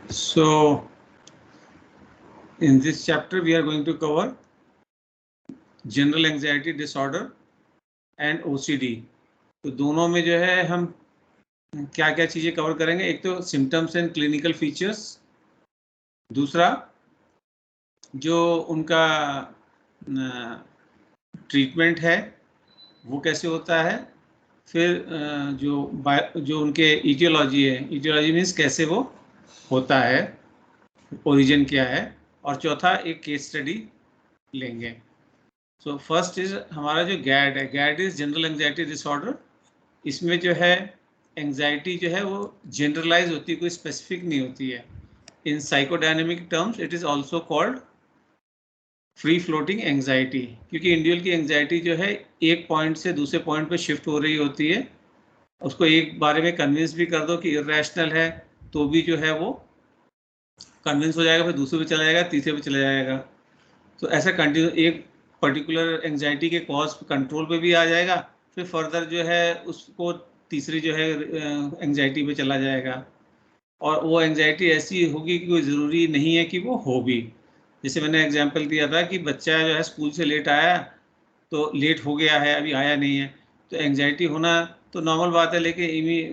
So in this chapter we are going to cover general anxiety disorder and OCD. तो दोनों में जो है हम क्या क्या चीजें कवर करेंगे, एक तो सिम्टम्स एंड क्लिनिकल फीचर्स, दूसरा जो उनका ट्रीटमेंट है वो कैसे होता है, फिर जो उनके इटियोलॉजी है, इटियोलॉजी मीन्स कैसे वो होता है, ओरिजिन क्या है, और चौथा एक केस स्टडी लेंगे. सो फर्स्ट इज हमारा जो गैड है, गैड इज जनरल एंजाइटी डिसऑर्डर. इसमें जो है एंजाइटी जो है वो जनरलाइज होती है, कोई स्पेसिफिक नहीं होती है. In psychodynamic terms it is also called free floating anxiety, क्योंकि इंडिविजुअल की एंजाइटी जो है एक पॉइंट से दूसरे पॉइंट पे शिफ्ट हो रही होती है. उसको एक बारे में कन्विंस भी कर दो कि इरेशनल है तो भी जो है वो कन्विंस हो जाएगा, फिर दूसरे पे चला जाएगा, तीसरे पे चला जाएगा. तो ऐसा कंटिन्यू एक पर्टिकुलर एंजाइटी के कॉज कंट्रोल पे भी आ जाएगा, फिर फर्दर जो है उसको तीसरी जो है एंजाइटी पे चला जाएगा. और वो एंजाइटी ऐसी होगी कि कोई ज़रूरी नहीं है कि वो हो भी. जैसे मैंने एग्जांपल दिया था कि बच्चा जो है स्कूल से लेट आया तो लेट हो गया है, अभी आया नहीं है, तो एंजाइटी होना तो नॉर्मल बात है, लेकिन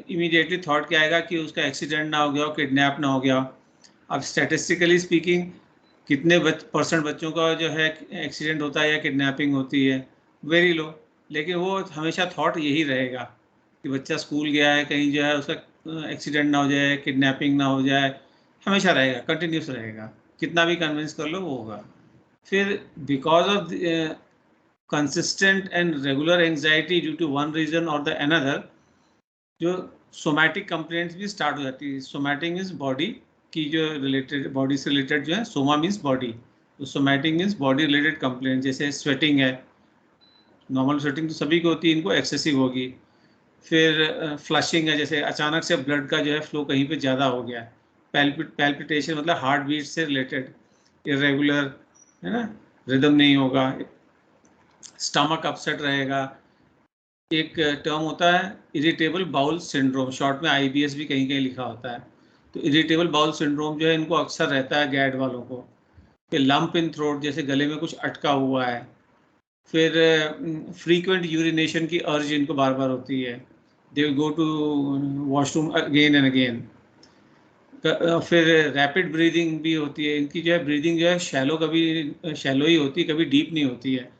इमीडिएटली थॉट क्या आएगा कि उसका एक्सीडेंट ना हो गया हो, किडनैप ना हो गया. अब स्टैटिस्टिकली स्पीकिंग कितने परसेंट बच्चों का जो है एक्सीडेंट होता है या किडनैपिंग होती है? Very low. लेकिन वो हमेशा थॉट यही रहेगा कि बच्चा स्कूल गया है, कहीं जो है उसका एक्सीडेंट ना हो जाए, किडनैपिंग ना हो जाए, हमेशा रहेगा, कंटिन्यूस रहेगा, कितना भी कन्विंस कर लो वो होगा. फिर because of consistent and regular anxiety due to one reason or the another, जो सोमैटिक कंप्लेंट्स भी स्टार्ट हो जाती है. सोमैटिक मीन्स बॉडी की जो रिलेटेड, बॉडी से रिलेटेड जो है, सोमा मीन्स बॉडी, तो somatic means body related complaint. जैसे स्वेटिंग है, नॉर्मल स्वेटिंग तो सभी को होती है, इनको एक्सेसिव होगी. फिर फ्लशिंग है, जैसे अचानक से ब्लड का जो है फ्लो कहीं पे ज़्यादा हो गया. पैल्पिटेशन मतलब हार्ट बीट से रिलेटेड, इरेगुलर है ना, रिदम नहीं होगा. स्टमक अपसेट रहेगा. एक टर्म होता है इरिटेबल बाउल सिंड्रोम, शॉर्ट में IBS भी कहीं कहीं लिखा होता है. तो इरिटेबल बाउल सिंड्रोम जो है इनको अक्सर रहता है गैड वालों को. फिर लंप इन थ्रोट, जैसे गले में कुछ अटका हुआ है. फिर फ्रीक्वेंट यूरिनेशन की अर्ज इनको बार बार होती है, they will go to washroom again and again. फिर रैपिड ब्रीदिंग भी होती है. इनकी जो है ब्रीदिंग जो है शैलो, कभी शैलो ही होती है, कभी डीप नहीं होती है,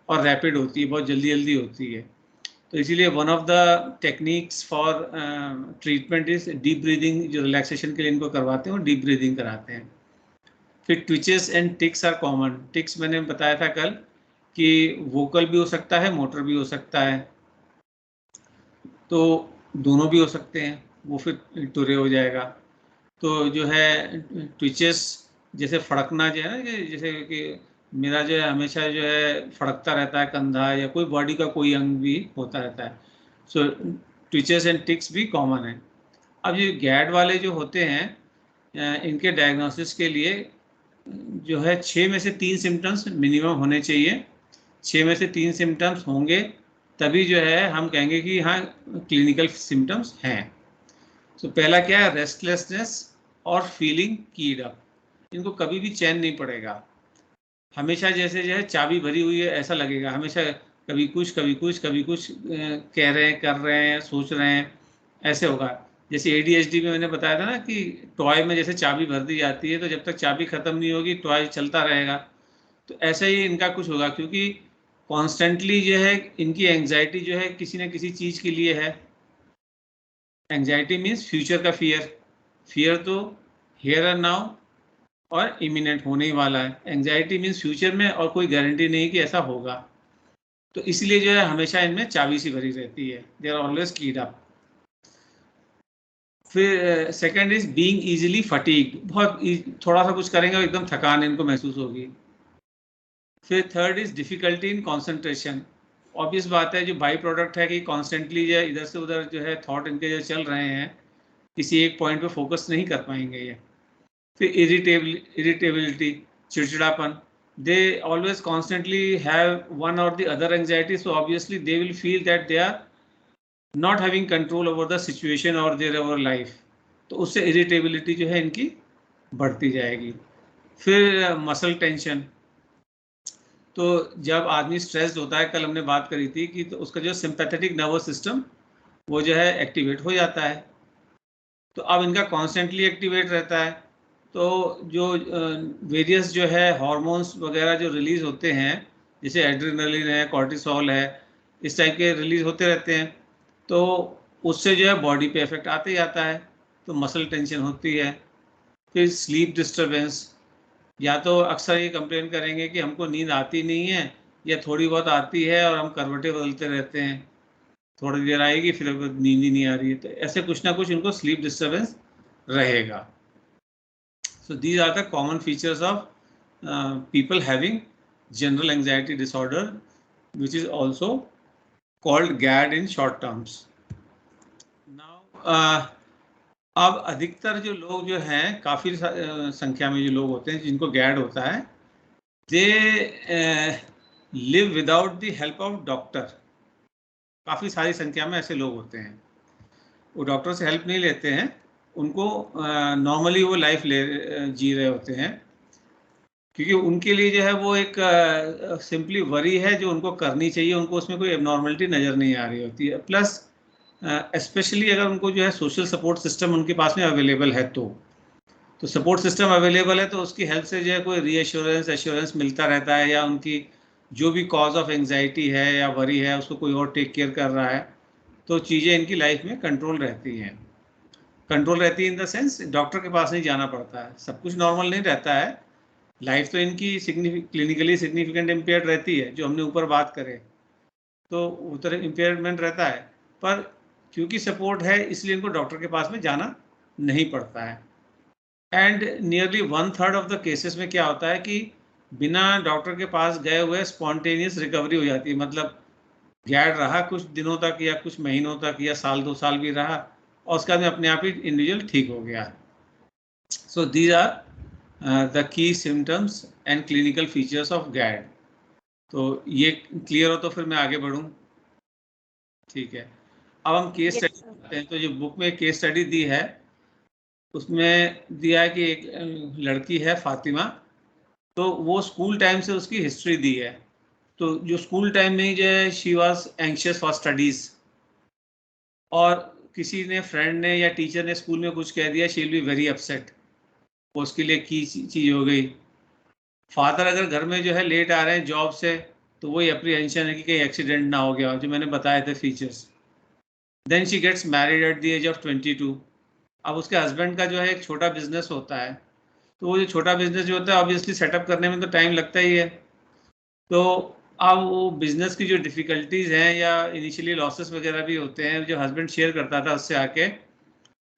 और रैपिड होती है, बहुत जल्दी जल्दी होती है. तो इसीलिए one of the techniques for treatment is deep breathing. जो रिलैक्सेशन के लिए इनको करवाते हैं वो डीप ब्रीदिंग कराते हैं. फिर twitches and tics are common. Tics मैंने बताया था कल कि वोकल भी हो सकता है, मोटर भी हो सकता है, तो दोनों भी हो सकते हैं, वो फिर टुरे हो जाएगा. तो जो है ट्विचेस, जैसे फड़कना जो है ना, जैसे कि मेरा जो है हमेशा जो है फड़कता रहता है कंधा, या कोई बॉडी का कोई अंग भी होता रहता है. सो ट्विचेस एंड टिक्स भी कॉमन है. अब ये गैड वाले जो होते हैं, इनके डायग्नोसिस के लिए जो है 6 में से 3 सिम्टम्स मिनिमम होने चाहिए. 6 में से 3 सिम्टम्स होंगे तभी जो है हम कहेंगे कि हाँ क्लिनिकल सिम्टम्स हैं. तो पहला क्या है, रेस्टलेसनेस और फीलिंग कीड अप. इनको कभी भी चैन नहीं पड़ेगा, हमेशा जैसे जो है चाबी भरी हुई है ऐसा लगेगा. हमेशा कभी कुछ कभी कुछ कभी कुछ कह रहे हैं, कर रहे हैं, सोच रहे हैं, ऐसे होगा. जैसे ADHD में मैंने बताया था ना कि टॉय में जैसे चाबी भर दी जाती है, तो जब तक चाबी ख़त्म नहीं होगी टॉय चलता रहेगा. तो ऐसा ही इनका कुछ होगा, क्योंकि कॉन्स्टेंटली जो है इनकी एंग्जाइटी जो है किसी न किसी चीज़ के लिए है. एंग्जाइटी मीन्स फ्यूचर का फियर. फियर तो हियर एंड नाउ और इमिनेंट होने ही वाला है. एंग्जाइटी मीन्स फ्यूचर में और कोई गारंटी नहीं कि ऐसा होगा. तो इसलिए जो है हमेशा इनमें चाबी सी भरी रहती है, दे आर ऑलवेज कीड अप. फिर second is being easily fatigued. बहुत थोड़ा सा कुछ करेंगे और एकदम थकान इनको महसूस होगी. फिर third is difficulty in concentration. Obvious बात है, जो बाई प्रोडक्ट है कि कॉन्स्टेंटली जो इधर से उधर जो है थॉट इनके जो चल रहे हैं, किसी एक पॉइंट पे फोकस नहीं कर पाएंगे ये. फिर इरिटेबिलिटी, चिड़चिड़ापन. they always constantly have one or the other anxiety, so obviously they will feel that they are not having control over the situation or their over life. तो उससे irritability जो है इनकी बढ़ती जाएगी। फिर मसल टेंशन, तो जब आदमी स्ट्रेस्ड होता है, कल हमने बात करी थी कि तो उसका जो सिंपैथेटिक नर्वस सिस्टम वो जो है एक्टिवेट हो जाता है, तो अब इनका कॉन्स्टेंटली एक्टिवेट रहता है, तो जो वेरियस जो है हार्मोन्स वगैरह जो रिलीज होते हैं, जैसे एड्रेनलिन है, कॉर्टिसोल है, इस टाइप के रिलीज होते रहते हैं, तो उससे जो है बॉडी पे इफेक्ट आते ही आता है, तो मसल टेंशन होती है। फिर स्लीप डिस्टर्बेंस, या तो अक्सर ये कंप्लेन करेंगे कि हमको नींद आती नहीं है, या थोड़ी बहुत आती है और हम करवटें बदलते रहते हैं, थोड़ी देर आएगी फिर नींद ही नहीं आ रही है, तो ऐसे कुछ ना कुछ उनको स्लीप डिस्टर्बेंस रहेगा। So these are the common features of people having general anxiety disorder, which is also called GAD in short terms. Now, अब अधिकतर जो लोग जो हैं, काफ़ी संख्या में जो लोग होते हैं जिनको गैड होता है, they live without the help of doctor. काफ़ी सारी संख्या में ऐसे लोग होते हैं, वो डॉक्टर से हेल्प नहीं लेते हैं, उनको नॉर्मली वो लाइफ जी रहे होते हैं, क्योंकि उनके लिए जो है वो एक सिंपली वरी है जो उनको करनी चाहिए, उनको उसमें कोई एबनॉर्मलिटी नज़र नहीं आ रही होती है। प्लस स्पेशली अगर उनको जो है सोशल सपोर्ट सिस्टम उनके पास में अवेलेबल है, तो सपोर्ट सिस्टम अवेलेबल है तो उसकी हेल्प से जो है कोई रीएश्योरेंस एश्योरेंस मिलता रहता है, या उनकी जो भी कॉज ऑफ एंग्जाइटी है या वरी है उसको कोई और टेक केयर कर रहा है, तो चीज़ें इनकी लाइफ में कंट्रोल रहती हैं। कंट्रोल रहती है इन द सेंस डॉक्टर के पास नहीं जाना पड़ता है, सब कुछ नॉर्मल नहीं रहता है, लाइफ तो इनकी क्लिनिकली सिग्निफिकेंट इम्पेयर्ड रहती है, जो हमने ऊपर बात करें, तो उतर इम्पेयरमेंट रहता है, पर क्योंकि सपोर्ट है इसलिए इनको डॉक्टर के पास में जाना नहीं पड़ता है। And nearly 1/3 of the cases में क्या होता है कि बिना डॉक्टर के पास गए हुए स्पॉन्टेनियस रिकवरी हो जाती है, मतलब गैड रहा कुछ दिनों तक या कुछ महीनों तक या साल 2 साल भी रहा, और उसके बाद में अपने आप ही इंडिविजुअल ठीक हो गया। So these are the key symptoms and clinical features of GAD. तो ये क्लियर हो तो फिर मैं आगे बढ़ूं, ठीक है। अब हम केस स्टडी करते हैं, तो जो बुक में केस स्टडी दी है उसमें दिया है कि एक लड़की है फातिमा, तो वो स्कूल टाइम से उसकी हिस्ट्री दी है, तो जो स्कूल टाइम में जो है she was anxious for studies, और किसी ने फ्रेंड ने या टीचर ने स्कूल में कुछ कह दिया, she will be very upset, वो उसके लिए की चीज़ हो गई। फादर अगर घर में जो है लेट आ रहे हैं जॉब से, तो वही अप्रीहेंशन है कि कहीं एक्सीडेंट ना हो गया, जो मैंने बताए थे features. Then she gets married at the age of 22। अब उसके हस्बैंड का जो है एक छोटा बिजनेस होता है, तो वो जो छोटा बिजनेस जो होता है ऑब्वियसली सेटअप करने में तो टाइम लगता ही है, तो अब वो बिजनेस की जो डिफ़िकल्टीज़ हैं या इनिशियली लॉसेस वगैरह भी होते हैं, जो हस्बैंड शेयर करता था उससे आके,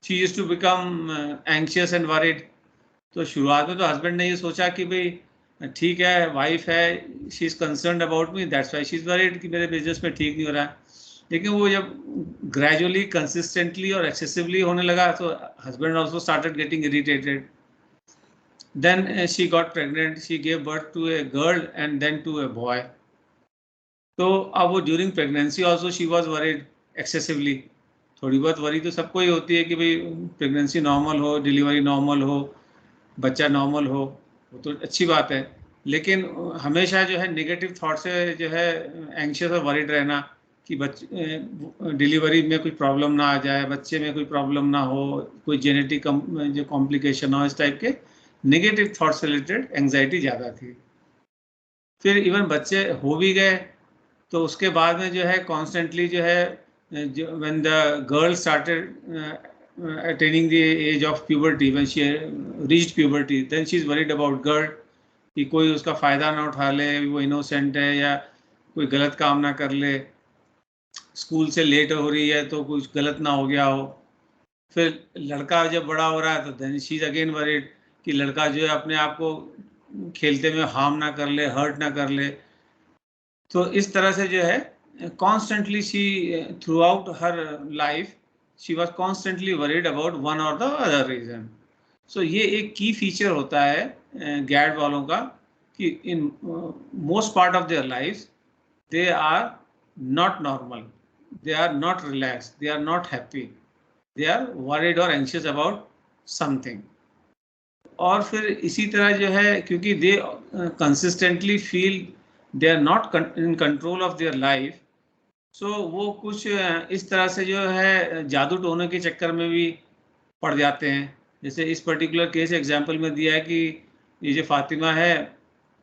she used to become anxious and worried. तो शुरुआत में तो हस्बैंड ने ये सोचा कि भाई ठीक है, वाइफ है, she is concerned about me, that's why she is worried कि मेरे बिजनेस में ठीक नहीं हो रहा है। लेकिन वो जब ग्रेजुअली कंसिस्टेंटली और एक्सेसिवली होने लगा, तो husband also started getting irritated. Then she got pregnant, she gave birth to a girl and then to a boy. तो अब वो during pregnancy also she was worried excessively. थोड़ी बहुत वरी तो सबको ही होती है कि भाई प्रेगनेंसी नॉर्मल हो, डिलीवरी नॉर्मल हो, बच्चा नॉर्मल हो, वो तो अच्छी बात है, लेकिन हमेशा जो है नेगेटिव थॉट से जो है एंग्शियस और वरीड रहना कि बच्चे डिलीवरी में कोई प्रॉब्लम ना आ जाए, बच्चे में कोई प्रॉब्लम ना हो, कोई जेनेटिक जो कॉम्प्लिकेशन हो, इस टाइप के नेगेटिव थॉट से रिलेटेड एंग्जाइटी ज़्यादा थी। फिर इवन बच्चे हो भी गए, तो उसके बाद में जो है कॉन्स्टेंटली जो है, when the girl started attaining the age of puberty, when she reached puberty, then she is worried about girl कि कोई उसका फ़ायदा ना उठा ले, वो इनोसेंट है या कोई गलत काम ना कर ले, स्कूल से लेट हो रही है तो कुछ गलत ना हो गया हो। फिर लड़का जब बड़ा हो रहा है तो then she is again worried कि लड़का जो है अपने आप को खेलते में हार्म ना कर ले, हर्ट ना कर ले। तो इस तरह से जो है constantly she threw out her life she was constantly worried about one और द अदर रीजन। सो ये एक की फीचर होता है गैड वालों का कि in most part of their life they are not normal, they are not relax, they are not happy, they are worried और एंशियस अबाउट समथिंग। और फिर इसी तरह जो है, क्योंकि they consistently feel they are not in control of their life, so वो कुछ इस तरह से जो है जादू टोने के चक्कर में भी पड़ जाते हैं। जैसे इस पर्टिकुलर केस एग्जांपल में दिया है कि ये जो फातिमा है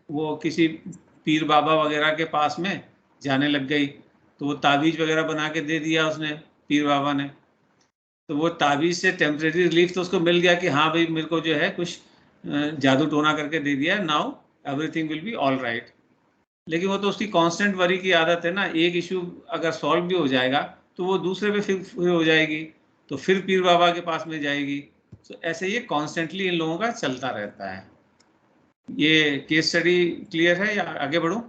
वो किसी पीर बाबा वगैरह के पास में जाने लग गई, तो वो ताबीज़ वगैरह बना के दे दिया उसने, पीर बाबा ने। तो वो ताबीज़ से टेम्परेरी रिलीफ तो उसको मिल गया कि हाँ भाई मेरे को जो है कुछ जादू टोना करके दे दिया, now everything will be all right. लेकिन वो तो उसकी कांस्टेंट वरी की आदत है ना, एक इशू अगर सॉल्व भी हो जाएगा तो वो दूसरे पे फिर हो जाएगी, तो फिर पीर बाबा के पास में जाएगी। तो ऐसे ये कॉन्स्टेंटली इन लोगों का चलता रहता है। ये केस स्टडी क्लियर है या आगे बढ़ूं?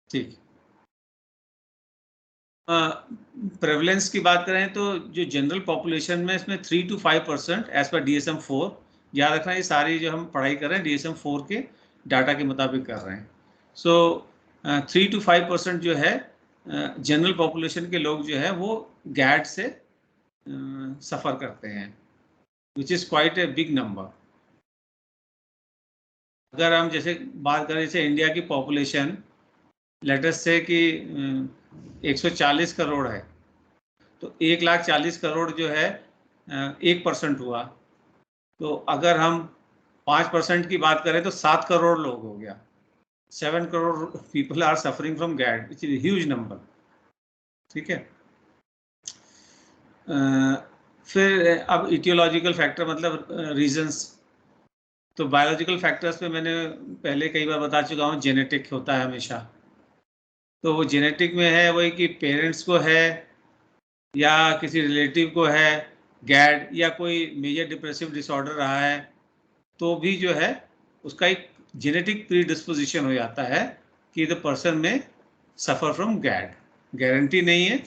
ठीक। प्रेवलेंस की बात करें तो जो जनरल पॉपुलेशन में इसमें 3 to 5% एज पर DSM-4, याद रखना ये सारी जो हम पढ़ाई कर रहे हैं DSM-4 के डाटा के मुताबिक कर रहे हैं। सो 3 to 5% जो है जनरल पॉपुलेशन के लोग जो है वो गैड से सफ़र करते हैं, which is quite a big number. अगर हम जैसे बात करें जैसे इंडिया की पॉपुलेशन लेट अस से कि 140 करोड़ है, तो 1,40,40,000 जो है 1% हुआ। तो अगर हम 5% की बात करें तो 7 करोड़ लोग हो गया। 7 crore people are suffering from GAD, which is huge number. ठीक है। फिर अब इटियोलॉजिकल फैक्टर मतलब रीजंस, तो बायोलॉजिकल फैक्टर्स पे मैंने पहले कई बार बता चुका हूँ, जेनेटिक होता है हमेशा। तो वो जेनेटिक में है वही कि पेरेंट्स को है या किसी रिलेटिव को है गैड, या कोई मेजर डिप्रेसिव डिसऑर्डर रहा है, तो भी जो है उसका एक जेनेटिक प्री डिस्पोजिशन हो जाता है कि द पर्सन में सफ़र फ्रॉम गैड। गारंटी नहीं है,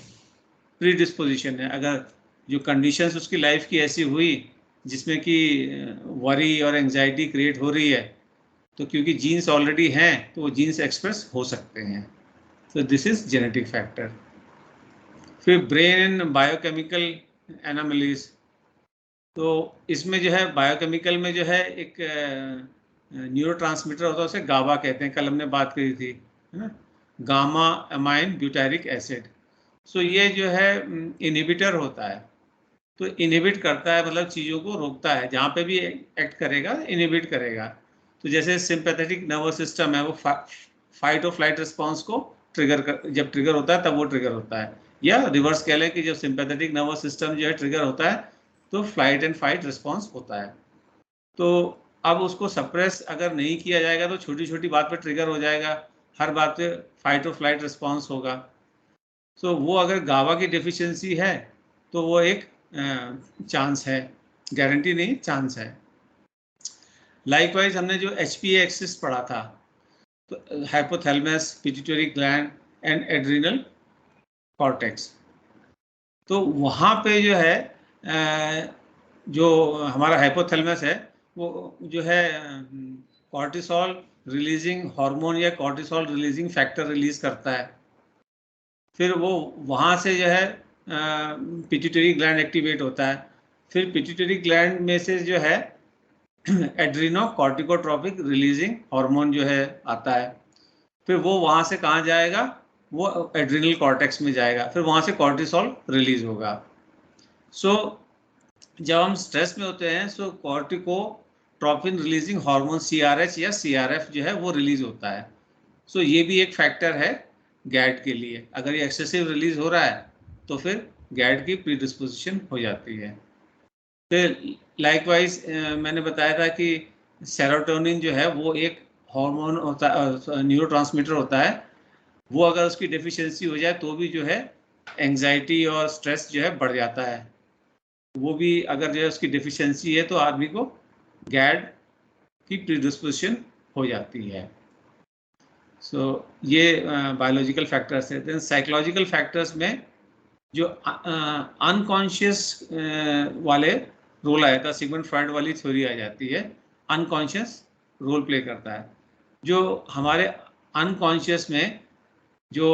प्री डिस्पोजिशन है। अगर जो कंडीशंस उसकी लाइफ की ऐसी हुई जिसमें कि वरी और एंजाइटी क्रिएट हो रही है, तो क्योंकि जीन्स ऑलरेडी हैं तो वो जीन्स एक्सप्रेस हो सकते हैं। तो दिस इज जेनेटिक फैक्टर। फिर ब्रेन बायोकेमिकल एनामलीज, तो इसमें जो है बायोकेमिकल में जो है एक न्यूरोट्रांसमीटर होता है, उसे गाबा कहते हैं, कल हमने बात करी थी, है ना, गामा अमाइन ब्यूटारिक एसिड। सो ये जो है इनहिबिटर होता है, तो इनहिबिट करता है मतलब चीज़ों को रोकता है, जहाँ पे भी एक्ट करेगा इनहिबिट करेगा। तो जैसे सिंपैथेटिक नर्वस सिस्टम है वो फाइट और फ्लाइट रिस्पॉन्स को ट्रिगर कर, जब ट्रिगर होता है तब वो ट्रिगर होता है, या रिवर्स कह लें कि जब सिंपैथेटिक नर्वस सिस्टम जो है ट्रिगर होता है तो फ्लाइट एंड फाइट रिस्पॉन्स होता है। तो अब उसको सप्रेस अगर नहीं किया जाएगा तो छोटी छोटी बात पे ट्रिगर हो जाएगा, हर बात पे फाइट और फ्लाइट रिस्पॉन्स होगा। तो वो अगर गावा की डेफिशिएंसी है तो वो एक चांस है, गारंटी नहीं, चांस है। लाइकवाइज हमने जो HPA एक्सिस पढ़ा था, तो hypothalamus, pituitary gland and adrenal cortex, तो वहाँ पे जो है जो हमारा हाइपोथैलेमस है वो जो है कॉर्टिसोल रिलीजिंग हार्मोन या कॉर्टिसोल रिलीजिंग फैक्टर रिलीज करता है। फिर वो वहाँ से जो है पिट्यूटरी ग्लैंड एक्टिवेट होता है। फिर पिट्यूटरी ग्लैंड में से जो है एड्रीनो कॉर्टिकोट्रोपिक रिलीजिंग हार्मोन जो है आता है। फिर वो वहाँ से कहाँ जाएगा, वो एड्रिनल कॉर्टेक्स में जाएगा, फिर वहाँ से कॉर्टिसोल रिलीज होगा। सो जब हम स्ट्रेस में होते हैं सो कॉर्टिकोट्रोपिन रिलीजिंग हार्मोन CRH या CRF जो है वो रिलीज होता है। सो ये भी एक फैक्टर है गैड के लिए। अगर ये एक्सेसिव रिलीज हो रहा है तो फिर गैड की प्रीडिस्पोजिशन हो जाती है। फिर लाइकवाइज मैंने बताया था कि सेरोटोनिन जो है वो एक हार्मोन होता है, न्यूरोट्रांसमीटर होता है, वो अगर उसकी डेफिशिएंसी हो जाए तो भी जो है एंजाइटी और स्ट्रेस जो है बढ़ जाता है। वो भी अगर जो है उसकी डेफिशिएंसी है तो आदमी को गैड की प्रीडिस्पोजिशन हो जाती है। सो ये बायोलॉजिकल फैक्टर्स है। देन साइकोलॉजिकल फैक्टर्स में जो अनकॉन्शियस वाले रोल आया था, सिगमंड फ्रॉइड वाली थ्योरी आ जाती है, अनकॉन्शियस रोल प्ले करता है। जो हमारे अनकॉन्शियस में जो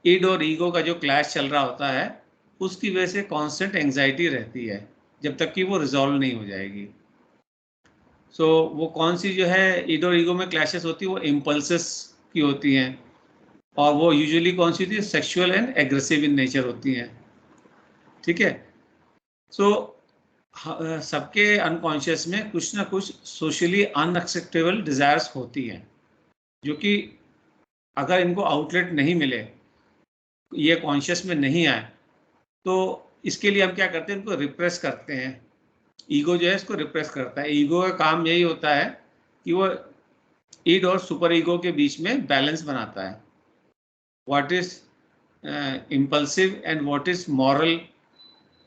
इड और ईगो का जो क्लैश चल रहा होता है उसकी वजह से कांस्टेंट एंजाइटी रहती है जब तक कि वो रिजॉल्व नहीं हो जाएगी। सो वो कौन सी जो है ईड और ईगो में क्लैशेस होती है, वो इम्पल्सेस की होती हैं, और वो यूजुअली कौन सी होती है, sexual and aggressive in nature होती हैं, ठीक है। सो सबके अनकॉन्शियस में कुछ ना कुछ सोशली अनएक्सेप्टेबल डिजायर्स होती हैं, जो कि अगर इनको आउटलेट नहीं मिले, ये कॉन्शियस में नहीं आए, तो इसके लिए हम क्या करते हैं, इनको रिप्रेस करते हैं। ईगो जो है इसको रिप्रेस करता है। ईगो का काम यही होता है कि वो ईड और सुपर ईगो के बीच में बैलेंस बनाता है। What is impulsive and what is moral,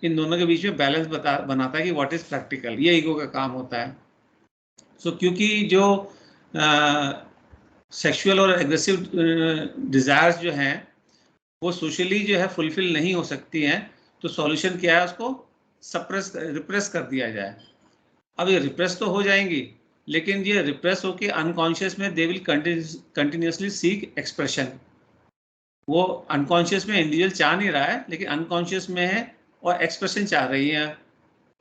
इन दोनों के बीच में बैलेंस बनाता है कि व्हाट इज प्रैक्टिकल, ये ईगो का काम होता है। सो क्योंकि जो सेक्सुअल और एग्रेसिव डिजायर्स जो हैं वो सोशली जो है फुलफिल नहीं हो सकती हैं, तो सॉल्यूशन क्या है, उसको रिप्रेस कर दिया जाए। अब ये रिप्रेस तो हो जाएंगी, लेकिन ये रिप्रेस होके अनकॉन्शियस में they will continuously seek expression. वो अनकॉन्शियस में इंडिविजुअल चाह नहीं रहा है, लेकिन अनकॉन्शियस में है और एक्सप्रेशन चाह रही है,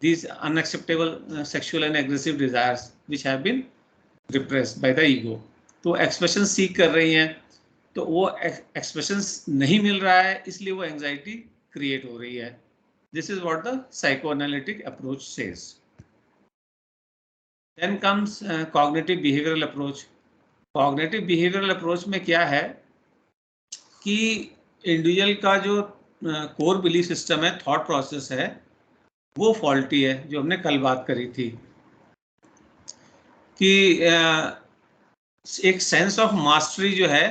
these unacceptable sexual and aggressive desires which have been repressed by the ego। तो एक्सप्रेशन सीख कर रही हैं, तो वो एक्सप्रेशन नहीं मिल रहा है, इसलिए वो एंजाइटी क्रिएट हो रही है। This is what the psychoanalytic approach says. Then comes cognitive behavioural approach. Cognitive behavioural approach में क्या है कि इंडिविजुअल का जो कोर बिलीफ सिस्टम है, थॉट प्रोसेस है, वो फॉल्टी है, जो हमने कल बात करी थी कि एक सेंस ऑफ मास्टरी जो है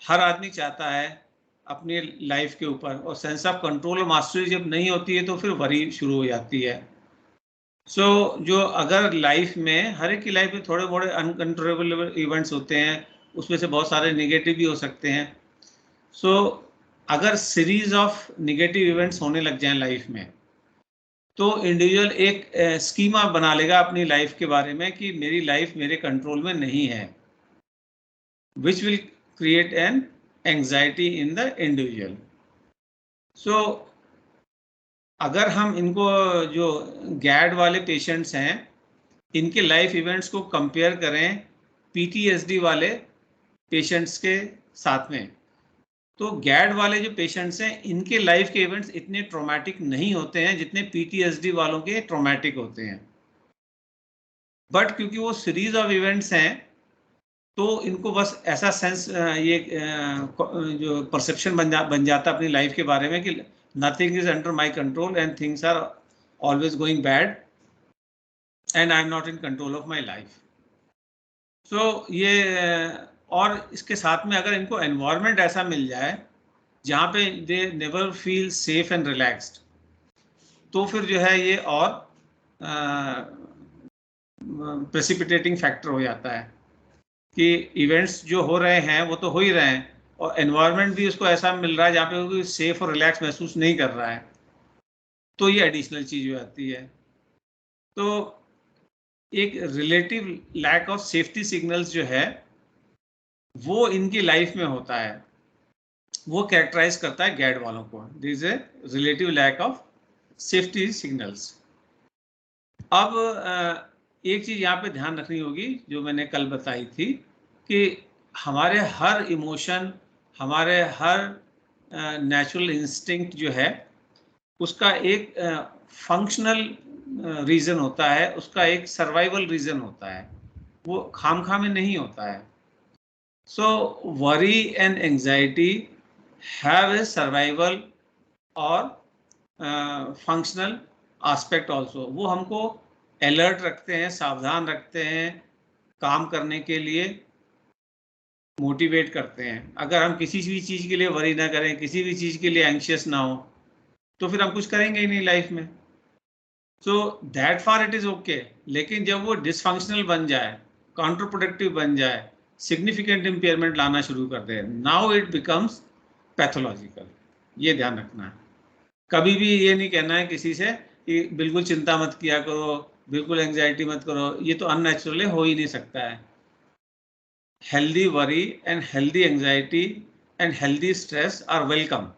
हर आदमी चाहता है अपनी लाइफ के ऊपर, और सेंस ऑफ कंट्रोल और मास्टरी जब नहीं होती है तो फिर वरी शुरू हो जाती है। सो जो अगर लाइफ में, हर एक की लाइफ में थोड़े बड़े अनकंट्रोलेबल इवेंट्स होते हैं, उसमें से बहुत सारे निगेटिव भी हो सकते हैं। सो अगर सीरीज ऑफ निगेटिव इवेंट्स होने लग जाएं लाइफ में, तो इंडिविजुअल एक स्कीमा बना लेगा अपनी लाइफ के बारे में कि मेरी लाइफ मेरे कंट्रोल में नहीं है, which will create an anxiety in the individual. So अगर हम इनको, जो गैड वाले पेशेंट्स हैं, इनके लाइफ इवेंट्स को कंपेयर करें पीटीएसडी वाले पेशेंट्स के साथ में, तो गैड वाले जो पेशेंट्स हैं इनके लाइफ के इवेंट्स इतने ट्रॉमेटिक नहीं होते हैं जितने पीटीएसडी वालों के ट्रॉमेटिक होते हैं। बट क्योंकि वो सीरीज ऑफ इवेंट्स हैं, तो इनको बस ऐसा सेंस, ये जो परसेप्शन बन जाता अपनी लाइफ के बारे में कि nothing is under my control and things are always going bad and I am not in control of my life. So ये, और इसके साथ में अगर इनको एनवायरनमेंट ऐसा मिल जाए जहाँ पे they never feel safe and relaxed, तो फिर जो है ये और प्रेसिपिटेटिंग फैक्टर हो जाता है कि इवेंट्स जो हो रहे हैं वो तो हो ही रहे हैं, और एनवायरनमेंट भी उसको ऐसा मिल रहा है जहाँ पे वो सेफ और रिलैक्स महसूस नहीं कर रहा है, तो ये एडिशनल चीज हो जाती है। तो एक relative lack of safety signals जो है वो इनकी लाइफ में होता है, वो कैरेक्टराइज करता है गैड वालों को। This is a relative lack of safety signals. अब एक चीज यहाँ पे ध्यान रखनी होगी जो मैंने कल बताई थी कि हमारे हर इमोशन, हमारे हर नेचुरल इंस्टिंक्ट जो है उसका एक फंक्शनल रीजन होता है, उसका एक सर्वाइवल रीजन होता है, वो खामखा में नहीं होता है। So worry and anxiety have a survival और फंक्शनल आस्पेक्ट ऑल्सो। वो हमको अलर्ट रखते हैं, सावधान रखते हैं, काम करने के लिए मोटिवेट करते हैं। अगर हम किसी भी चीज़ के लिए वरी ना करें, किसी भी चीज़ के लिए एंशियस ना हो, तो फिर हम कुछ करेंगे ही नहीं लाइफ में। So that far it is okay. लेकिन जब वो डिसफंक्शनल बन जाए, काउंटर प्रोडक्टिव बन जाए, सिग्निफिकेंट इम्पेयरमेंट लाना शुरू कर दे, नाउ इट बिकम्स पैथोलॉजिकल। ये ध्यान रखना है। कभी भी ये नहीं कहना है किसी से कि बिल्कुल चिंता मत किया करो, बिल्कुल एंजाइटी मत करो, ये तो अननेचुरली हो ही नहीं सकता है। Healthy worry and healthy anxiety and healthy stress are welcome.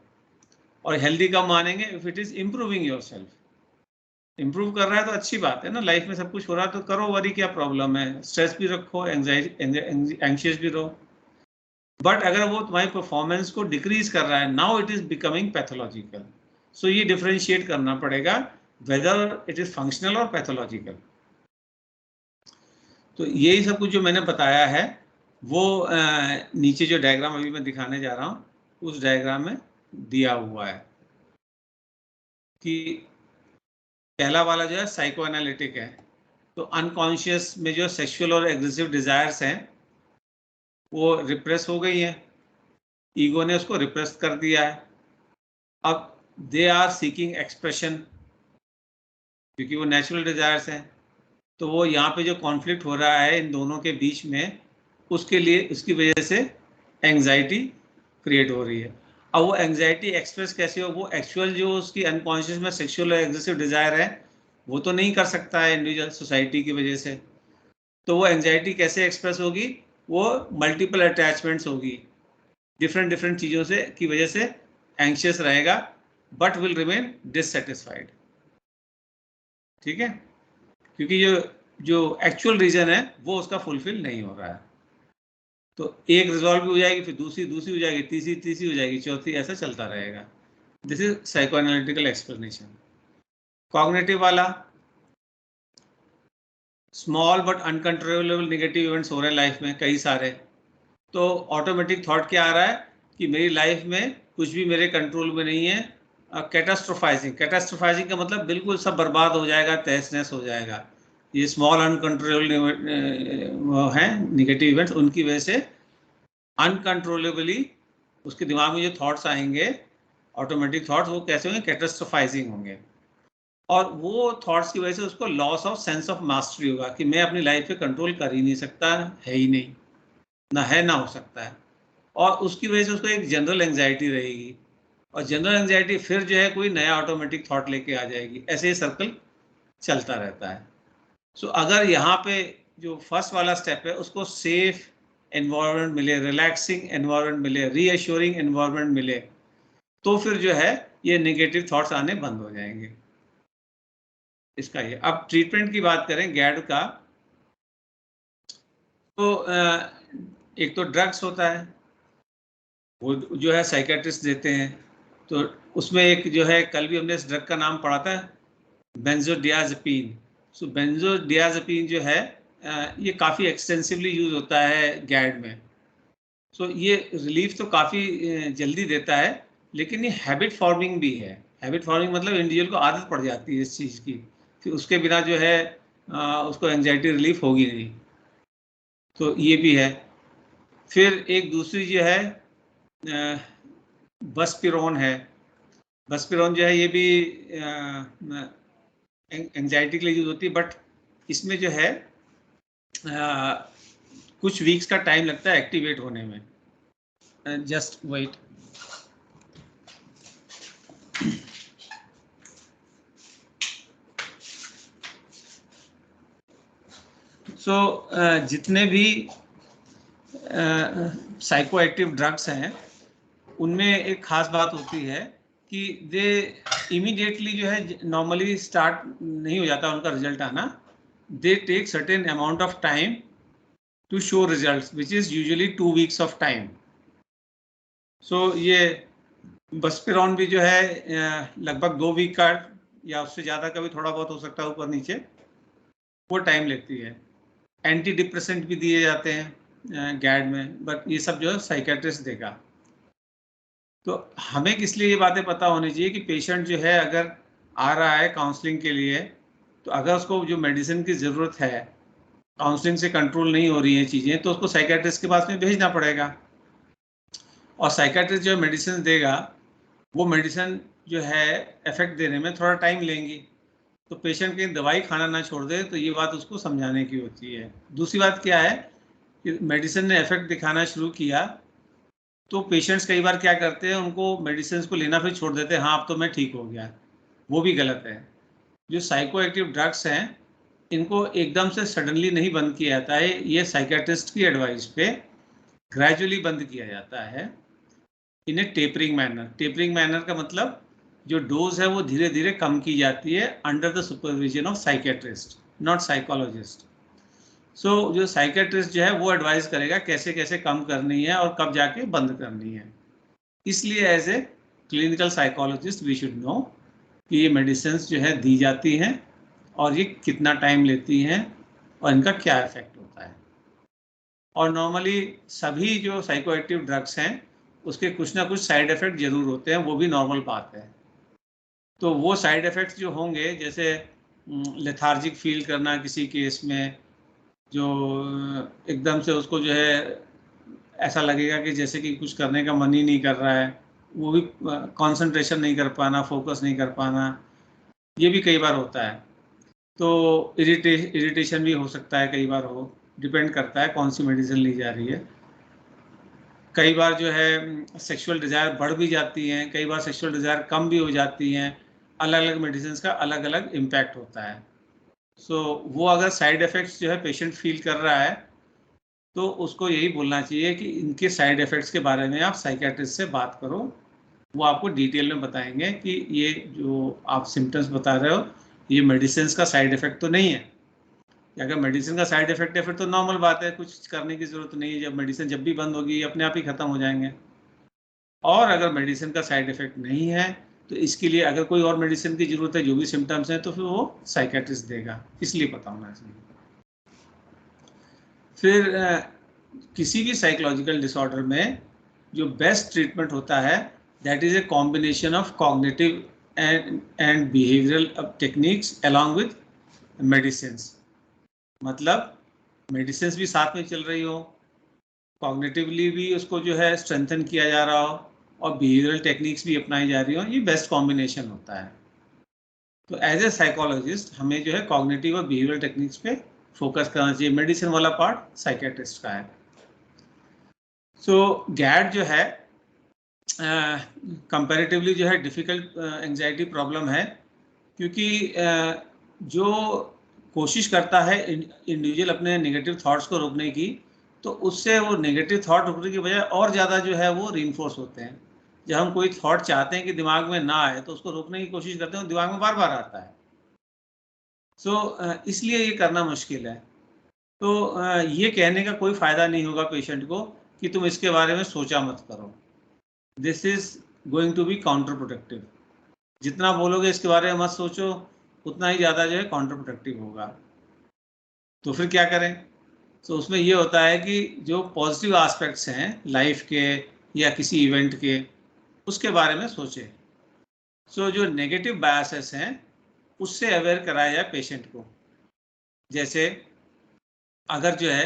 और हेल्दी कब मानेंगे? If it is improving yourself. Improve कर रहा है तो अच्छी बात है ना, लाइफ में सब कुछ हो रहा है तो करो, वरी क्या प्रॉब्लम है, स्ट्रेस भी रखो, एंजाइटी एंशियस भी रहो। बट अगर वो तुम्हारी परफॉर्मेंस को डिक्रीज कर रहा है, now it is becoming pathological. So ये डिफरेंशिएट करना पड़ेगा वेदर इट इज फंक्शनल और पैथोलॉजिकल। तो यही सब कुछ जो मैंने बताया है वो नीचे जो डायग्राम अभी मैं दिखाने जा रहा हूँ उस डायग्राम में दिया हुआ है कि पहला वाला जो है साइको एनालिटिक है। तो अनकॉन्शियस में जो सेक्सुअल और एग्रेसिव डिजायर्स हैं वो रिप्रेस हो गई हैं, ईगो ने उसको रिप्रेस कर दिया है। अब दे आर सीकिंग एक्सप्रेशन, क्योंकि वो नेचुरल डिजायर्स हैं। तो वो यहाँ पे जो कॉन्फ्लिक्ट हो रहा है इन दोनों के बीच में, उसके लिए उसकी वजह से एंजाइटी क्रिएट हो रही है। अब वो एंजाइटी एक्सप्रेस कैसे हो, वो एक्चुअल जो उसकी अनकॉन्शियस में सेक्सुअल और एग्रेसिव डिजायर है वो तो नहीं कर सकता है इंडिविजुअल, सोसाइटी की वजह से। तो वो एंजाइटी कैसे एक्सप्रेस होगी, वो मल्टीपल अटैचमेंट्स होगी, डिफरेंट डिफरेंट चीज़ों से की वजह से एंशियस रहेगा बट विल रिमेन डिससेटिस्फाइड। ठीक है, क्योंकि जो जो एक्चुअल रीजन है वो उसका फुलफिल नहीं हो रहा है। तो एक रिजॉल्व भी हो जाएगी, फिर दूसरी दूसरी हो जाएगी, तीसरी तीसरी हो जाएगी, चौथी, ऐसा चलता रहेगा। This is psychoanalytical explanation. Cognitive वाला, small but uncontrollable negative events हो रहे हैं लाइफ में कई सारे, तो ऑटोमेटिक थॉट क्या आ रहा है कि मेरी लाइफ में कुछ भी मेरे कंट्रोल में नहीं है। कैटास्ट्रोफाइजिंग, कैटास्ट्रोफाइजिंग का मतलब बिल्कुल सब बर्बाद हो जाएगा, तहस नहस हो जाएगा। ये स्मॉल अनकंट्रोलेबल हैं नेगेटिव इवेंट्स, उनकी वजह से अनकंट्रोलेबली उसके दिमाग में जो थॉट्स आएंगे, ऑटोमेटिक थॉट्स, वो कैसे होंगे, कैटास्ट्रोफाइजिंग होंगे। और वो थॉट्स की वजह से उसको loss of sense of mastery होगा कि मैं अपनी लाइफ पे कंट्रोल कर ही नहीं सकता, है ही नहीं, ना है ना हो सकता है। और उसकी वजह से उसको एक जनरल एंजाइटी रहेगी, और जनरल एंजाइटी फिर जो है कोई नया ऑटोमेटिक थॉट लेके आ जाएगी, ऐसे ही सर्कल चलता रहता है। सो अगर यहाँ पे जो फर्स्ट वाला स्टेप है उसको सेफ एनवायरनमेंट मिले, रिलैक्सिंग एनवायरनमेंट मिले, रीअश्योरिंग एनवायरनमेंट मिले, तो फिर जो है ये नेगेटिव थॉट्स आने बंद हो जाएंगे। इसका ये, अब ट्रीटमेंट की बात करें गैड का, तो एक तो ड्रग्स होता है, वो जो है साइकेट्रिस्ट देते हैं। तो उसमें एक जो है, कल भी हमने इस ड्रग का नाम पढ़ा था, बेंजोडियाजेपिन। सो बेंजोडियाजेपिन जो है ये काफ़ी एक्सटेंसिवली यूज होता है गैड में। सो ये रिलीफ तो काफ़ी जल्दी देता है, लेकिन ये हैबिट फॉर्मिंग भी है। हैबिट फॉर्मिंग मतलब इंडिविजुअल को आदत पड़ जाती है इस चीज़ की, फिर उसके बिना जो है उसको एंजाइटी रिलीफ होगी नहीं। तो ये भी है। फिर एक दूसरी जो है बसपिरोन है। बसपिरोन जो है ये भी एंजाइटी के लिए यूज होती है, बट इसमें जो है कुछ वीक्स का टाइम लगता है एक्टिवेट होने में। Just wait. सो जितने भी साइको एक्टिव ड्रग्स हैं उनमें एक खास बात होती है कि दे इमीडिएटली जो है नॉर्मली स्टार्ट नहीं हो जाता उनका रिजल्ट आना। They take certain amount of time to show results which is usually 2 weeks of time. So ये बसपिरोन भी जो है लगभग 2 वीक का या उससे ज़्यादा का भी थोड़ा बहुत हो सकता है ऊपर नीचे, वो टाइम लेती है। एंटी डिप्रेसेंट भी दिए जाते हैं गैड में, बट ये सब जो है साइकेट्रिस्ट देगा। तो हमें किस लिए ये बातें पता होनी चाहिए कि पेशेंट जो है अगर आ रहा है काउंसलिंग के लिए, तो अगर उसको जो मेडिसिन की ज़रूरत है, काउंसलिंग से कंट्रोल नहीं हो रही हैं चीज़ें, तो उसको साइकेट्रिस्ट के पास में भेजना पड़ेगा। और साइकेट्रिस्ट जो मेडिसिन देगा वो मेडिसिन जो है इफेक्ट देने में थोड़ा टाइम लेंगी। तो पेशेंट की दवाई खाना ना छोड़ दे, तो ये बात उसको समझाने की होती है। दूसरी बात क्या है कि मेडिसिन ने इफेक्ट दिखाना शुरू किया तो पेशेंट्स कई बार क्या करते हैं, उनको मेडिसिन को लेना फिर छोड़ देते हैं, हाँ अब तो मैं ठीक हो गया। वो भी गलत है। जो साइको एक्टिव ड्रग्स हैं इनको एकदम से सडनली नहीं बंद किया जाता है, ये साइकेट्रिस्ट की एडवाइस पे ग्रेजुअली बंद किया जाता है इन ए टेपरिंग मैनर। टेपरिंग मैनर का मतलब जो डोज है वो धीरे धीरे कम की जाती है under the supervision of psychiatrist, not psychologist. So जो साइकेट्रिस्ट जो है वो एडवाइस करेगा कैसे कैसे कम करनी है और कब जाके बंद करनी है। इसलिए as a clinical psychologist we should know कि ये मेडिसिन जो है दी जाती हैं और ये कितना टाइम लेती हैं और इनका क्या इफेक्ट होता है। और नॉर्मली सभी जो साइकोएक्टिव ड्रग्स हैं उसके कुछ ना कुछ साइड इफेक्ट जरूर होते हैं, वो भी नॉर्मल बात है। तो वो साइड इफेक्ट्स जो होंगे, जैसे लेथार्जिक फील करना किसी केस में, जो एकदम से उसको जो है ऐसा लगेगा कि जैसे कि कुछ करने का मन ही नहीं कर रहा है, वो भी कंसंट्रेशन नहीं कर पाना, फोकस नहीं कर पाना, ये भी कई बार होता है। तो इरिटेशन भी हो सकता है, कई बार हो, डिपेंड करता है कौन सी मेडिसिन ली जा रही है। कई बार जो है सेक्सुअल डिज़ायर बढ़ भी जाती हैं, कई बार सेक्सुअल डिज़ायर कम भी हो जाती हैं। अलग अलग मेडिसिन का अलग अलग इम्पैक्ट होता है। सो वो अगर साइड इफ़ेक्ट्स जो है पेशेंट फील कर रहा है तो उसको यही बोलना चाहिए कि इनके साइड इफ़ेक्ट्स के बारे में आप साइकियाट्रिस्ट से बात करो, वो आपको डिटेल में बताएंगे कि ये जो आप सिम्टम्स बता रहे हो ये मेडिसिन का साइड इफ़ेक्ट तो नहीं है। अगर मेडिसिन का साइड इफेक्ट है फिर तो नॉर्मल बात है, कुछ करने की ज़रूरत नहीं है, जब मेडिसिन जब भी बंद होगी अपने आप ही ख़त्म हो जाएंगे। और अगर मेडिसिन का साइड इफेक्ट नहीं है तो इसके लिए अगर कोई और मेडिसिन की ज़रूरत है, जो भी सिम्टम्स हैं, तो फिर वो साइकियाट्रिस्ट देगा, इसलिए पता होना चाहिए। फिर किसी भी साइकोलॉजिकल डिसऑर्डर में जो बेस्ट ट्रीटमेंट होता है that is a combination of cognitive and behavioural techniques along with medicines. मतलब मेडिसिन भी साथ में चल रही हो, कॉग्निटिवली भी उसको जो है स्ट्रेंथन किया जा रहा हो और बिहेवियरल टेक्निक्स भी अपनाई जा रही हो, ये बेस्ट कॉम्बिनेशन होता है। तो एज ए साइकोलॉजिस्ट हमें जो है कॉग्निटिव और बिहेवियरल टेक्निक्स पे फोकस करना चाहिए। मेडिसिन वाला पार्ट साइकियाट्रिस्ट का है। सो गैड जो है कंपैरेटिवली जो है डिफ़िकल्ट एंजाइटी प्रॉब्लम है, क्योंकि जो कोशिश करता है इंडिविजुअल अपने नेगेटिव थॉट्स को रोकने की, तो उससे वो नेगेटिव थॉट रोकने की बजाय और ज़्यादा जो है वो रीइंफोर्स होते हैं। जब हम कोई थॉट चाहते हैं कि दिमाग में ना आए तो उसको रोकने की कोशिश करते हैं, दिमाग में बार बार आता है। सो इसलिए ये करना मुश्किल है। तो ये कहने का कोई फ़ायदा नहीं होगा पेशेंट को कि तुम इसके बारे में सोचा मत करो। This is going to be counterproductive. जितना बोलोगे इसके बारे में मत सोचो, उतना ही ज़्यादा जो है काउंटर प्रोडक्टिव होगा। तो फिर क्या करें? तो उसमें ये होता है कि जो पॉजिटिव एस्पेक्ट्स हैं लाइफ के या किसी इवेंट के, उसके बारे में सोचें। सो जो नेगेटिव बायसेस हैं उससे अवेयर कराया जाए पेशेंट को। जैसे अगर जो है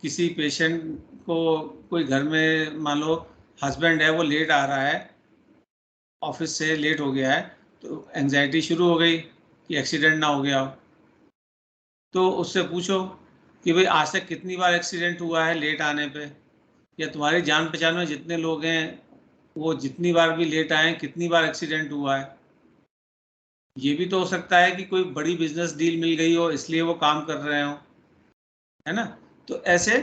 किसी पेशेंट को कोई घर में मान लो हस्बैंड है, वो लेट आ रहा है, ऑफिस से लेट हो गया है, तो एंजाइटी शुरू हो गई कि एक्सीडेंट ना हो गया हो। तो उससे पूछो कि भाई आज तक कितनी बार एक्सीडेंट हुआ है लेट आने पे, या तुम्हारी जान पहचान में जितने लोग हैं वो जितनी बार भी लेट आए कितनी बार एक्सीडेंट हुआ है। ये भी तो हो सकता है कि कोई बड़ी बिजनेस डील मिल गई हो इसलिए वो काम कर रहे हो, है ना। तो ऐसे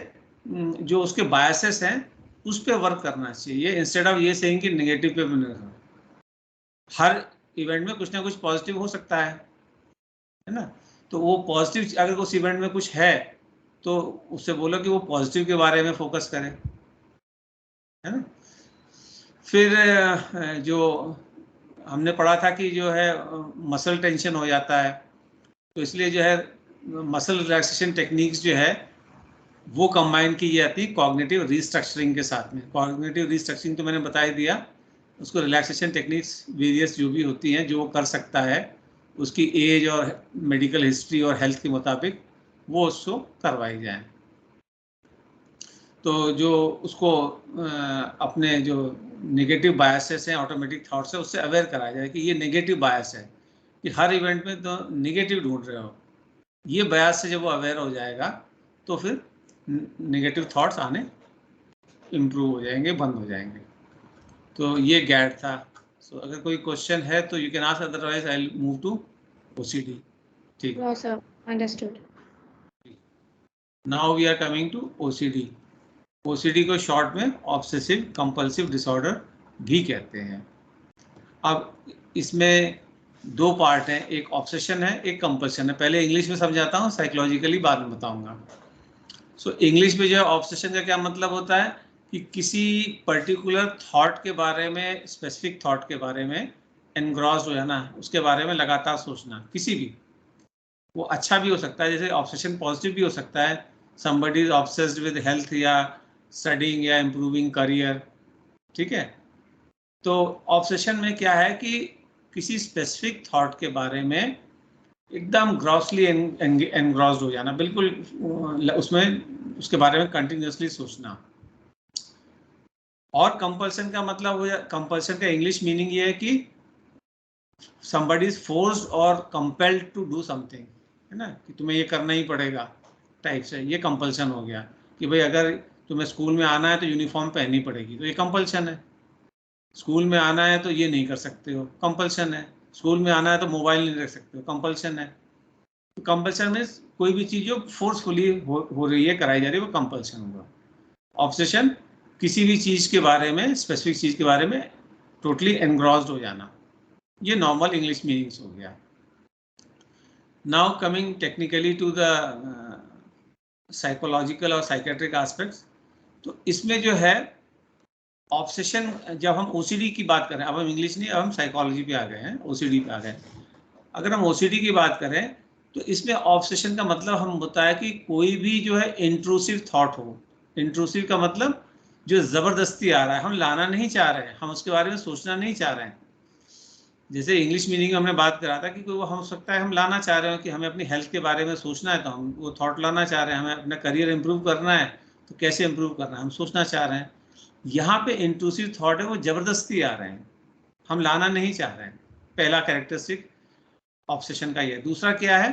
जो उसके बायसेस हैं उस पर वर्क करना चाहिए, इंस्टेड ऑफ ये सेइंग कि नेगेटिव पे बने रहो। हर इवेंट में कुछ ना कुछ पॉजिटिव हो सकता है ना। तो वो पॉजिटिव अगर उस इवेंट में कुछ है तो उससे बोलो कि वो पॉजिटिव के बारे में फोकस करें, है ना। फिर जो हमने पढ़ा था कि जो है मसल टेंशन हो जाता है, तो इसलिए जो है मसल रिलैक्सेशन टेक्निक्स जो है वो कंबाइन की जाती है कॉग्निटिव रिस्ट्रक्चरिंग के साथ में। कॉग्निटिव रिस्ट्रक्चरिंग तो मैंने बता ही दिया, उसको रिलैक्सेशन टेक्निक्स वेरियस जो भी होती हैं जो वो कर सकता है, उसकी एज और मेडिकल हिस्ट्री और हेल्थ के मुताबिक वो उसको करवाई जाए। तो जो उसको अपने जो नेगेटिव बायसेस हैं, ऑटोमेटिक थॉट्स है, उससे अवेयर कराया जाए कि ये नेगेटिव बायस है, कि हर इवेंट में तो नेगेटिव ढूंढ रहे हो। ये बायस से जब वो अवेयर हो जाएगा तो फिर नेगेटिव थॉट्स आने इम्प्रूव हो जाएंगे, बंद हो जाएंगे। तो ये गैड था। सो अगर कोई क्वेश्चन है तो you can ask, otherwise I will move to OCD. ठीक, no sir, understood. Now we are coming to OCD. OCD को शॉर्ट में ऑब्सेसिव कंपल्सिव डिसऑर्डर भी कहते हैं। अब इसमें दो पार्ट हैं, एक ऑब्सेशन है, एक कंपल्शन है। पहले इंग्लिश में समझाता हूँ, साइकोलॉजिकली बाद में बताऊंगा। सो इंग्लिश में जो है ऑब्सेशन का क्या मतलब होता है कि किसी पर्टिकुलर थॉट के बारे में, स्पेसिफिक थॉट के बारे में एनग्रॉस्ड हो जाना, उसके बारे में लगातार सोचना, किसी भी, वो अच्छा भी हो सकता है, जैसे ऑब्सेशन पॉजिटिव भी हो सकता है, somebody is obsessed with health या स्टडिंग या इम्प्रूविंग करियर, ठीक है। तो ऑब्सेशन में क्या है कि किसी स्पेसिफिक थॉट के बारे में एकदम ग्रॉसली एनग्रॉस्ड हो जाना, बिल्कुल उसमें उसके बारे में कंटिन्यूसली सोचना। और कंपल्सन का मतलब हो, कंपल्सन का इंग्लिश मीनिंग ये है कि somebody is forced or compelled to do something, है ना, कि तुम्हें ये करना ही पड़ेगा टाइप से, ये कंपल्सन हो गया कि भाई अगर तुम्हें स्कूल में आना है तो यूनिफॉर्म पहननी पड़ेगी, तो ये कंपल्सन है। स्कूल में आना है तो ये नहीं कर सकते हो, कंपल्सन है। स्कूल में आना है तो मोबाइल नहीं रख सकते हो, कंपल्सन है। तो कंपल्सन में कोई भी चीज़ जो फोर्सफुली हो रही है, कराई जा रही है, वो कंपल्सन होगा। ऑब्सेशन किसी भी चीज़ के बारे में, स्पेसिफिक चीज़ के बारे में टोटली एनग्रॉस्ड हो जाना, ये नॉर्मल इंग्लिश मीनिंग्स हो गया। Now coming technically to the psychological और साइकेट्रिक एस्पेक्ट्स, तो इसमें जो है ऑब्सेशन, जब हम ओसीडी की बात करें, अब हम इंग्लिश नहीं, अब हम साइकोलॉजी पे आ गए हैं, ओसीडी पे आ गए। अगर हम ओसीडी की बात करें तो इसमें ऑब्सेशन का मतलब हम होता है कि कोई भी जो है इंट्रूसिव थॉट हो। इंट्रूसिव का मतलब जो ज़बरदस्ती आ रहा है, हम लाना नहीं चाह रहे हैं, हम उसके बारे में सोचना नहीं चाह रहे हैं। जैसे इंग्लिश मीनिंग में हमने बात करा था कि वो हो सकता है हम लाना चाह रहे हो कि हमें अपनी हेल्थ के बारे में सोचना है, तो हम वो थॉट लाना चाह रहे हैं। हमें अपना करियर इंप्रूव करना है, तो कैसे इंप्रूव करना है हम सोचना चाह रहे हैं। यहाँ पे इंट्रूसिव थॉट है, वो ज़बरदस्ती आ रहे हैं, हम लाना नहीं चाह रहे हैं। पहला कैरेक्टरिस्टिक ऑब्सेशन का ये। दूसरा क्या है,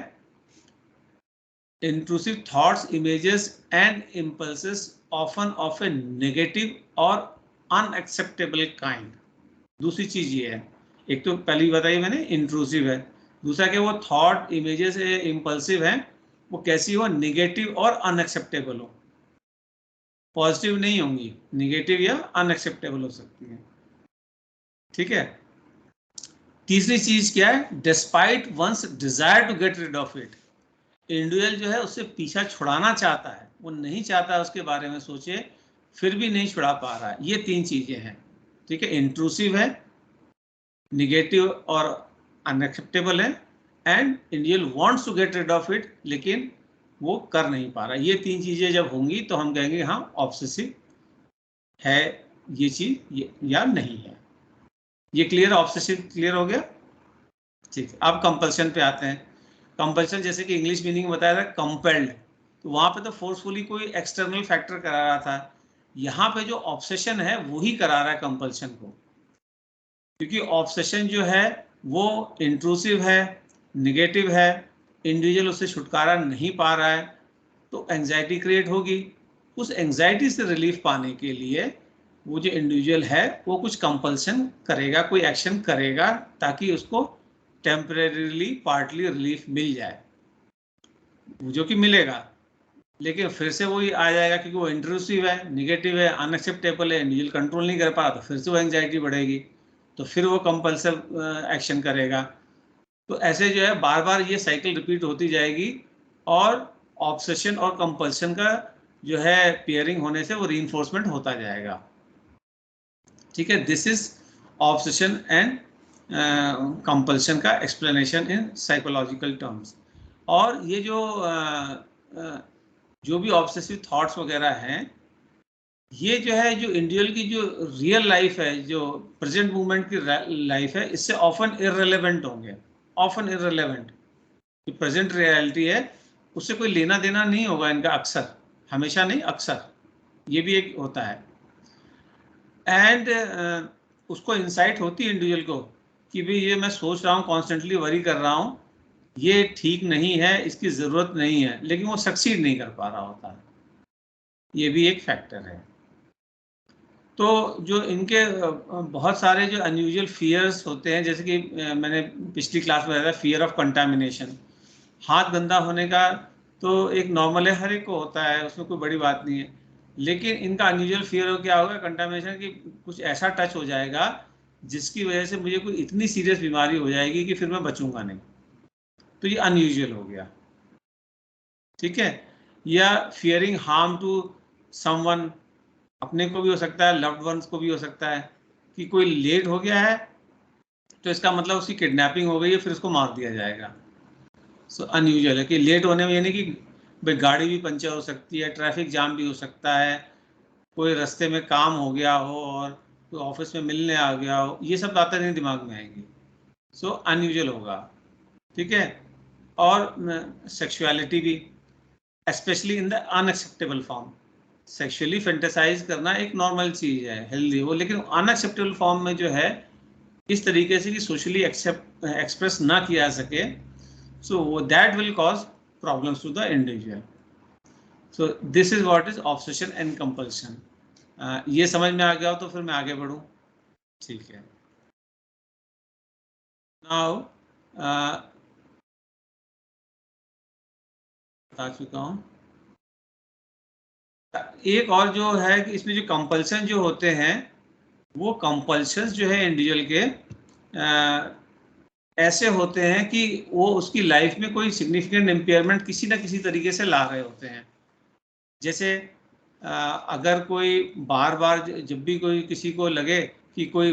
intrusive thoughts, images and impulses often of A negative और अनएक्सेप्टेबल काइंड। दूसरी चीज ये है, एक तो पहली बताई मैंने इंट्रूसिव है, दूसरा कि वो थॉट, इमेजेस, इम्पल्सिव है, वो कैसी हो, निगेटिव और अनएक्सेप्टेबल हो। पॉजिटिव नहीं होंगी, निगेटिव या अनएक्सेप्टेबल हो सकती है, ठीक है। तीसरी चीज क्या है, despite one's desire to get rid of it, individual जो है उससे पीछा छुड़ाना चाहता है, वो नहीं चाहता उसके बारे में सोचे, फिर भी नहीं छुड़ा पा रहा है। ये तीन चीजें हैं, ठीक है। इंट्रूसिव है, निगेटिव और अनएक्सेप्टेबल है, and individual wants to get rid of it, लेकिन वो कर नहीं पा रहा। ये तीन चीजें जब होंगी तो हम कहेंगे हाँ ऑब्सेसिव है ये चीज या नहीं है। ये क्लियर, ऑब्सेसिव क्लियर हो गया, ठीक है। अब कंपल्शन पे आते हैं। कंपल्शन जैसे कि इंग्लिश मीनिंग बताया था कंपेल्ड, तो वहां पे तो फोर्सफुली कोई एक्सटर्नल फैक्टर करा रहा था, यहाँ पे जो ऑब्सेशन है वही करा रहा है कंपल्शन को, क्योंकि ऑब्सेशन जो है वो इंट्रूसिव है, निगेटिव है, इंडिविजुअल उससे छुटकारा नहीं पा रहा है, तो एंजाइटी क्रिएट होगी। उस एंजाइटी से रिलीफ पाने के लिए वो जो इंडिविजुअल है वो कुछ कंपल्सन करेगा, कोई एक्शन करेगा, ताकि उसको टेम्परेरीली पार्टली रिलीफ मिल जाए, जो कि मिलेगा। लेकिन फिर से वही आ जाएगा, क्योंकि वो इंट्रूसिव है, निगेटिव है, अनएक्सेप्टेबल है, इंडिविजुअल कंट्रोल नहीं कर पा, तो फिर से वो एंजाइटी बढ़ेगी, तो फिर वो कंपल्सिव एक्शन करेगा। तो ऐसे जो है बार बार ये साइकिल रिपीट होती जाएगी, और ऑब्सेशन और कंपल्शन का जो है पेयरिंग होने से वो रीइंफोर्समेंट होता जाएगा, ठीक है। This is obsession and compulsion का एक्सप्लेनेशन इन साइकोलॉजिकल टर्म्स। और ये जो भी ऑब्सेसिव थॉट्स वगैरह हैं, ये जो है जो इंडिविजुअल की जो रियल लाइफ है, जो प्रेजेंट मूवमेंट की लाइफ है, इससे ऑफन इररिलेवेंट होंगे, ऑफन इररिलेवेंट। प्रेजेंट रियलिटी है उससे कोई लेना देना नहीं होगा इनका, अक्सर, हमेशा नहीं, अक्सर, ये भी एक होता है। एंड उसको इंसाइट होती है इंडिविजुअल को कि भाई ये मैं सोच रहा हूँ, कॉन्स्टेंटली वरी कर रहा हूँ, ये ठीक नहीं है, इसकी ज़रूरत नहीं है, लेकिन वो सक्सीड नहीं कर पा रहा होता है, ये भी एक फैक्टर है। तो जो इनके बहुत सारे जो अनयूजुअल फियर्स होते हैं, जैसे कि मैंने पिछली क्लास में बताया, फियर ऑफ कंटामिनेशन, हाथ गंदा होने का तो एक नॉर्मल है, हर एक को होता है, उसमें कोई बड़ी बात नहीं है। लेकिन इनका अनयूजुअल फियर हो क्या होगा, कंटामिनेशन की, कुछ ऐसा टच हो जाएगा जिसकी वजह से मुझे कोई इतनी सीरियस बीमारी हो जाएगी कि फिर मैं बचूंगा नहीं, तो ये अनयूजुअल हो गया। ठीक है, या फियरिंग हार्म टू समवन, अपने को भी हो सकता है, लव्ड वंस को भी हो सकता है, कि कोई लेट हो गया है तो इसका मतलब उसकी किडनैपिंग हो गई है, फिर उसको मार दिया जाएगा। सो अनयूजुअल है कि लेट होने में यानी कि भाई गाड़ी भी पंचर हो सकती है, ट्रैफिक जाम भी हो सकता है, कोई रास्ते में काम हो गया हो और कोई ऑफिस में मिलने आ गया हो, ये सब बातें नहीं दिमाग में आएंगी। सो अनयूजुअल होगा। ठीक है, और सेक्सुअलिटी भी, specially in the unacceptable form. Sexually fantasize करना एक नॉर्मल चीज है, हेल्दी हो, लेकिन अनएक्सेप्टेबल फॉर्म में जो है इस तरीके से कि सोशली एक्सप्रेस ना किया जा सके, so that will cause problems to the individual. So this is what is obsession and compulsion. ये समझ में आ गया हो तो फिर मैं आगे बढ़ूं। ठीक है, नाउ बता चुका हूं। एक और जो है कि इसमें जो कंपल्सन जो होते हैं, वो कंपल्शंस जो है इंडिविजुअल के ऐसे होते हैं कि वो उसकी लाइफ में कोई सिग्निफिकेंट इम्पेयरमेंट किसी ना किसी तरीके से ला रहे होते हैं। जैसे अगर कोई बार बार जब भी कोई किसी को लगे कि कोई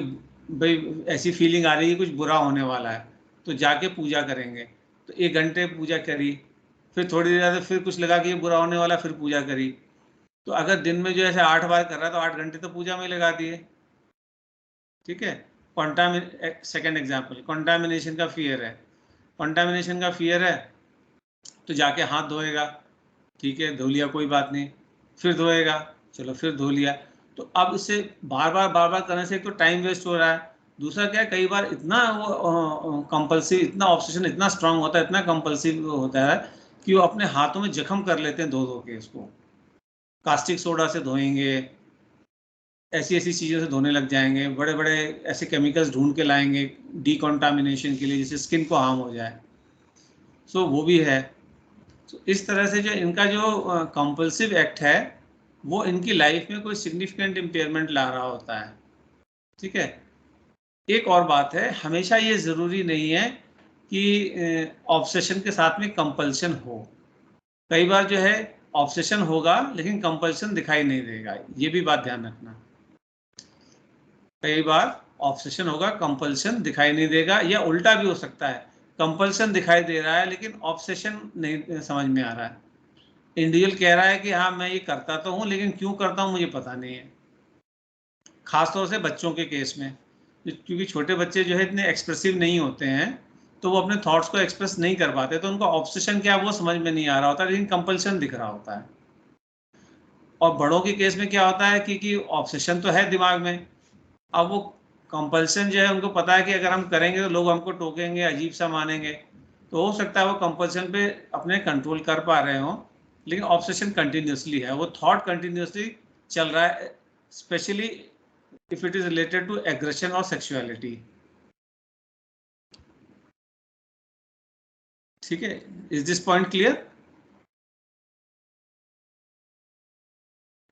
भाई ऐसी फीलिंग आ रही है कुछ बुरा होने वाला है, तो जाके पूजा करेंगे, तो 1 घंटे पूजा करी, फिर थोड़ी देर बाद फिर कुछ लगा कि ये बुरा होने वाला, फिर पूजा करी। तो अगर दिन में जो ऐसे 8 बार कर रहा है तो 8 घंटे तो पूजा में लगा दिए। ठीक है, सेकेंड एग्जाम्पल, कॉन्टामिनेशन का फियर है। कॉन्टामिनेशन का फियर है तो जाके हाथ धोएगा, ठीक है, धो लिया कोई बात नहीं, फिर धोएगा, चलो फिर धो लिया। तो अब इससे बार बार करने से एक तो टाइम वेस्ट हो रहा है, दूसरा क्या है, कई बार इतना वो कंपल्सिव, इतना ऑब्सेशन इतना स्ट्रांग होता है, इतना कंपल्सिव होता है कि वो अपने हाथों में जख्म कर लेते हैं धो धो के इसको। कास्टिक सोडा से धोएंगे, ऐसी ऐसी चीज़ों से धोने लग जाएंगे, बड़े बड़े ऐसे केमिकल्स ढूंढ के लाएंगे डिकॉन्टामिनेशन के लिए, जिससे स्किन को हार्म हो जाए। सो वो भी है। तो इस तरह से जो इनका जो कंपल्सिव एक्ट है, वो इनकी लाइफ में कोई सिग्निफिकेंट इम्पेयरमेंट ला रहा होता है। ठीक है, एक और बात है, हमेशा ये ज़रूरी नहीं है कि ऑब्सेशन के साथ में कंपल्शन हो। कई बार जो है ऑब्सेशन होगा लेकिन कंपल्शन दिखाई नहीं देगा, ये भी बात ध्यान रखना। कई बार ऑब्सेशन होगा, कंपल्शन दिखाई नहीं देगा, या उल्टा भी हो सकता है, कंपल्शन दिखाई दे रहा है लेकिन ऑब्सेशन नहीं समझ में आ रहा है। इंडिविजुअल कह रहा है कि हाँ मैं ये करता तो हूँ, लेकिन क्यों करता हूँ मुझे पता नहीं है। खासतौर से बच्चों के केस में, क्योंकि छोटे बच्चे जो है इतने एक्सप्रेसिव नहीं होते हैं, तो वो अपने थॉट्स को एक्सप्रेस नहीं कर पाते, तो उनको ऑब्सेशन क्या है वो समझ में नहीं आ रहा होता, लेकिन कंपल्शन दिख रहा होता है। और बड़ों के केस में क्या होता है कि ऑब्सेशन तो है दिमाग में, अब वो कंपल्सन जो है उनको पता है कि अगर हम करेंगे तो लोग हमको टोकेंगे, अजीब सा मानेंगे, तो हो सकता है वो कंपल्सन पे अपने कंट्रोल कर पा रहे हो, लेकिन ऑब्सेशन कंटिन्यूसली है, वो थॉट कंटिन्यूसली चल रहा है, specially if it is related to aggression और सेक्सुअलिटी। ठीक है, is this point clear?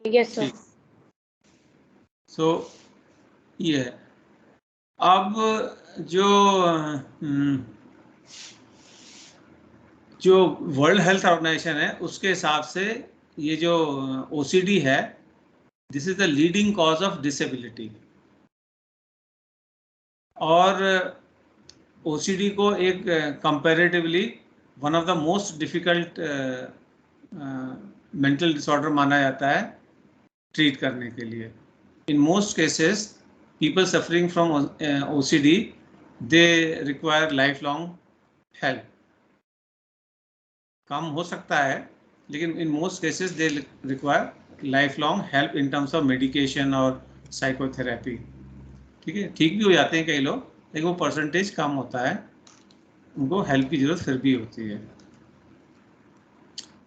Yes sir. So ये है। अब जो जो वर्ल्ड हेल्थ ऑर्गेनाइजेशन है उसके हिसाब से ये जो ओसीडी है, this is the leading cause of disability. और ओसीडी को एक comparatively one of the most difficult mental disorder माना जाता है ट्रीट करने के लिए। In most cases people suffering from OCD they require life long help. कम हो सकता है, लेकिन in most cases they require life long help in terms of medication और साइकोथेरेपी। ठीक है, ठीक भी हो जाते हैं कई लोग, लेकिन वो परसेंटेज कम होता है, उनको हेल्प की ज़रूरत फिर भी होती है।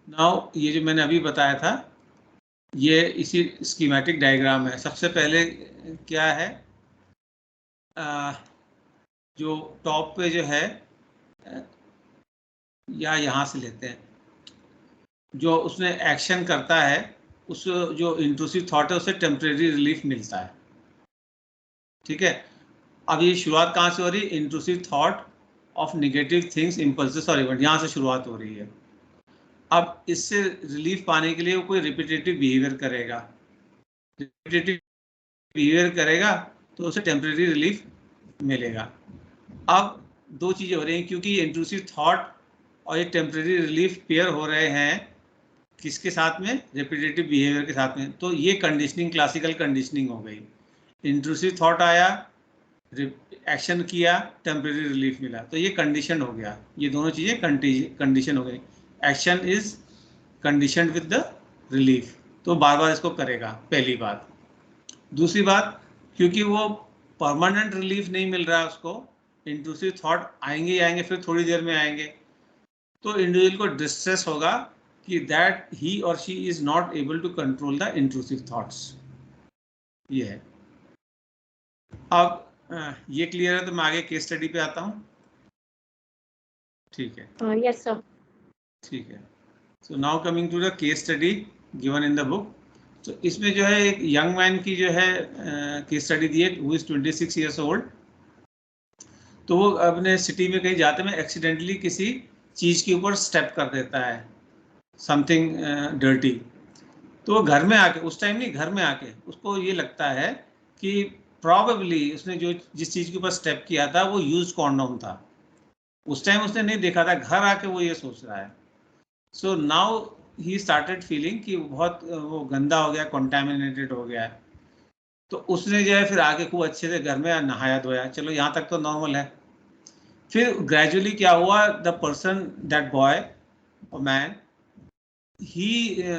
नाउ ये जो मैंने अभी बताया था, ये इसी स्कीमेटिक डायग्राम है। सबसे पहले क्या है, जो टॉप पे जो है, या यहाँ से लेते हैं, जो उसने एक्शन करता है, उस जो इंट्रूसिव थॉट है उसे टेम्परेरी रिलीफ मिलता है। ठीक है, अब ये शुरुआत कहाँ से हो रही है? Intrusive thought of negative things, impulses और इवेंट, यहाँ से शुरुआत हो रही है। अब इससे रिलीफ पाने के लिए वो कोई रिपीटेटिव बिहेवियर करेगा, रिपीटेटिव बिहेवियर करेगा तो उसे टेम्परेरी रिलीफ मिलेगा। अब दो चीज़ें हो रही हैं, क्योंकि इंट्रूसिव थॉट और ये टेम्परेरी रिलीफ पेयर हो रहे हैं किसके साथ में? रिपीटेटिव बिहेवियर के साथ में। तो ये कंडीशनिंग, क्लासिकल कंडीशनिंग हो गई। इंट्रूसिव थॉट आया, एक्शन किया, टेम्परेरी रिलीफ मिला, तो ये कंडीशन हो गया। ये दोनों चीज़ें कंडीशन हो गई। Action is condition with the relief, तो बार बार इसको करेगा, पहली बात। दूसरी बात, क्योंकि वो परमानेंट रिलीफ नहीं मिल रहा है उसको, इंट्रूसिव थॉट आएंगे ही आएंगे, फिर थोड़ी देर में आएंगे, तो इंडिविजुअल को डिस्ट्रेस होगा कि that he or she is not able to control the intrusive thoughts. ये है। अब ये क्लियर है, तो मैं आगे केस स्टडी पे आता हूँ। ठीक है, यस सर। ठीक है। So now coming to the case study given in the book. तो इसमें जो है एक यंग मैन की जो है केस स्टडी दी है, हु इज 26 ईयर्स ओल्ड। तो वो अपने सिटी में कहीं जाते में एक्सीडेंटली किसी चीज़ के ऊपर स्टेप कर देता है, समथिंग डर्टी। तो वो घर में आके, उस टाइम नहीं, घर में आके उसको ये लगता है कि प्रॉबेबली उसने जो जिस चीज़ के ऊपर स्टेप किया था वो यूज कॉन्डोम था। उस टाइम उसने नहीं देखा था, घर आके वो ये सोच रहा है। So now he started feeling कि बहुत वो गंदा हो गया, कॉन्टेमिनेटेड हो गया है। तो उसने जो है फिर आके खूब अच्छे से घर में नहाया धोया, चलो यहाँ तक तो नॉर्मल है। फिर ग्रेजुअली क्या हुआ, द पर्सन, दैट बॉय और man, he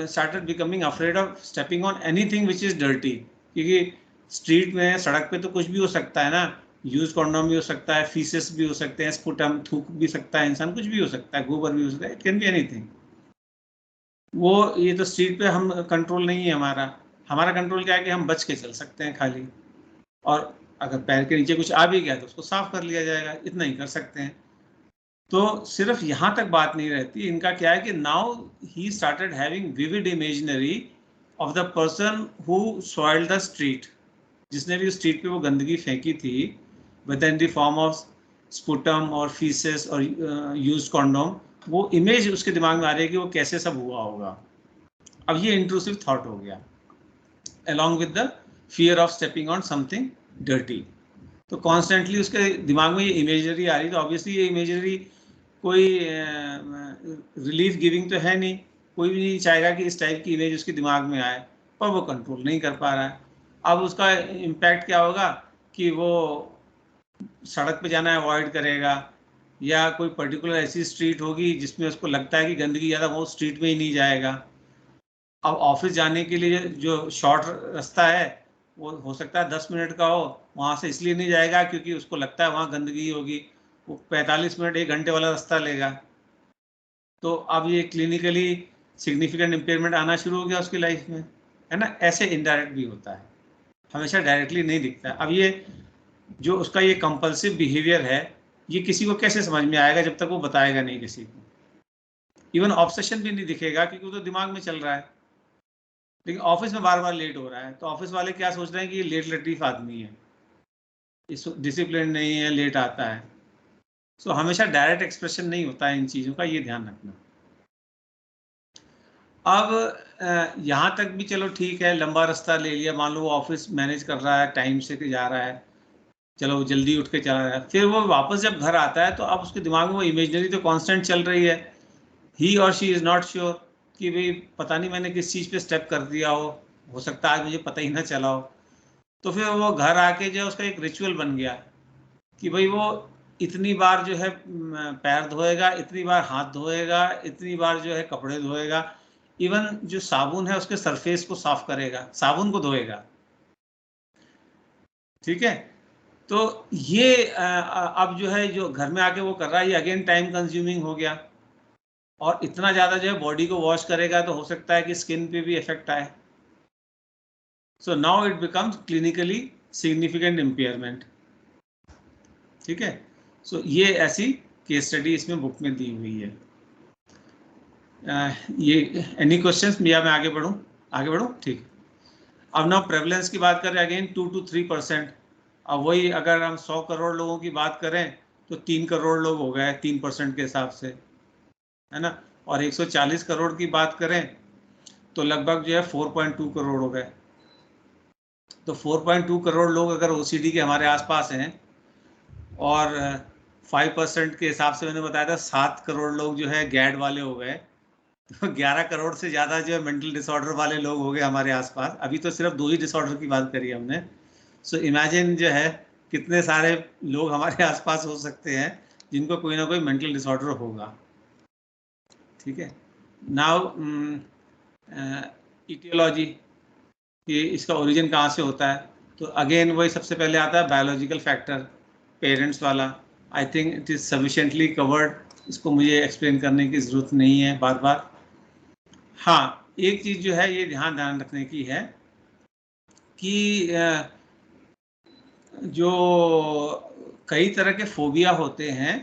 started becoming afraid of stepping on anything which is dirty, क्योंकि स्ट्रीट में, सड़क पे तो कुछ भी हो सकता है ना, यूज कॉन्डोम भी हो सकता है, फीसेस भी हो सकते हैं, स्पुटम, थूक भी सकता है इंसान, कुछ भी हो सकता है, गोबर भी हो सकता है, इट कैन बी एनीथिंग। वो ये तो स्ट्रीट पे हम कंट्रोल नहीं है हमारा। हमारा कंट्रोल क्या है कि हम बच के चल सकते हैं खाली, और अगर पैर के नीचे कुछ आ भी गया तो उसको साफ कर लिया जाएगा, इतना ही कर सकते हैं। तो सिर्फ यहाँ तक बात नहीं रहती, इनका क्या है कि now he started having vivid imaginary of the person who soiled the street, जिसने भी स्ट्रीट पे वो गंदगी फेंकी थी, with in the form of sputum और फीसेस और यूज कॉन्डोम, वो इमेज उसके दिमाग में आ रही है कि वो कैसे सब हुआ होगा। अब ये इंट्रूसिव थॉट हो गया, along with the fear of stepping on something dirty। तो कॉन्स्टेंटली उसके दिमाग में ये इमेजरी आ रही, तो ऑब्वियसली ये इमेजरी कोई रिलीफ गिविंग तो है नहीं, कोई भी नहीं चाहेगा कि इस टाइप की इमेज उसके दिमाग में आए, पर वो कंट्रोल नहीं कर पा रहा है। अब उसका इम्पैक्ट क्या होगा कि वो सड़क पे जाना अवॉइड करेगा, या कोई पर्टिकुलर ऐसी स्ट्रीट होगी जिसमें उसको लगता है कि गंदगी ज़्यादा, वो स्ट्रीट में ही नहीं जाएगा। अब ऑफिस जाने के लिए जो शॉर्ट रास्ता है वो हो सकता है 10 मिनट का हो, वहाँ से इसलिए नहीं जाएगा क्योंकि उसको लगता है वहाँ गंदगी होगी, वो 45 मिनट 1 घंटे वाला रास्ता लेगा। तो अब ये क्लिनिकली सिग्निफिकेंट इम्पेयरमेंट आना शुरू हो गया उसकी लाइफ में, है ना। ऐसे इनडायरेक्ट भी होता है, हमेशा डायरेक्टली नहीं दिखता है। अब ये जो उसका ये कंपल्सिव बिहेवियर है, ये किसी को कैसे समझ में आएगा जब तक वो बताएगा नहीं किसी को। इवन ऑब्सेशन भी नहीं दिखेगा क्योंकि वो तो दिमाग में चल रहा है। लेकिन ऑफिस में बार बार लेट हो रहा है, तो ऑफिस वाले क्या सोच रहे हैं कि ये लेट लटीफ आदमी है, डिसिप्लिन नहीं है, लेट आता है। सो हमेशा डायरेक्ट एक्सप्रेशन नहीं होता है इन चीज़ों का, ये ध्यान रखना। अब यहाँ तक भी चलो ठीक है, लंबा रास्ता ले लिया, मान लो वो ऑफिस मैनेज कर रहा है, टाइम से जा रहा है, चलो जल्दी उठ के चला रहा है। फिर वो वापस जब घर आता है तो अब उसके दिमाग में वो इमेजनरी तो कांस्टेंट चल रही है, ही or she is not sure कि भाई पता नहीं मैंने किस चीज़ पे स्टेप कर दिया हो सकता है आज मुझे पता ही ना चला हो। तो फिर वो घर आके जो उसका एक रिचुअल बन गया कि भाई वो इतनी बार जो है पैर धोएगा, इतनी बार हाथ धोएगा, इतनी बार जो है कपड़े धोएगा, इवन जो साबुन है उसके सरफेस को साफ करेगा, साबुन को धोएगा। ठीक है, तो ये अब जो है जो घर में आके वो कर रहा है, ये अगेन टाइम कंज्यूमिंग हो गया, और इतना ज़्यादा जो है बॉडी को वॉश करेगा तो हो सकता है कि स्किन पे भी इफेक्ट आए। So now it becomes clinically significant impairment. ठीक है, सो ये ऐसी केस स्टडी इसमें बुक में दी हुई है। ये एनी क्वेश्चंस, या मैं आगे बढ़ूं? आगे बढ़ूं, ठीक। अब ना प्रेवलेंस की बात करें, अगेन 2 to 3%। अब वही अगर हम 100 करोड़ लोगों की बात करें तो 3 करोड़ लोग हो गए 3% के हिसाब से, है ना। और 140 करोड़ की बात करें तो लगभग जो है 4.2 करोड़ हो गए। तो 4.2 करोड़ लोग अगर ओसीडी के हमारे आसपास हैं और 5% के हिसाब से मैंने बताया था 7 करोड़ लोग जो है गैड वाले हो गए, तो 11 करोड़ से ज़्यादा जो है मेंटल डिसऑर्डर वाले लोग हो गए हमारे आसपास। अभी तो सिर्फ 2 ही डिसऑर्डर की बात करी हमने। सो इमेजिन जो है कितने सारे लोग हमारे आसपास हो सकते हैं जिनको कोई ना कोई मेंटल डिसऑर्डर होगा। ठीक है। नाउ इटियोलॉजी, कि इसका ओरिजिन कहाँ से होता है, तो अगेन वही सबसे पहले आता है बायोलॉजिकल फैक्टर, पेरेंट्स वाला। I think it is sufficiently covered, इसको मुझे एक्सप्लेन करने की ज़रूरत नहीं है बार बार। हाँ, एक चीज़ जो है ये ध्यान रखने की है कि जो कई तरह के फोबिया होते हैं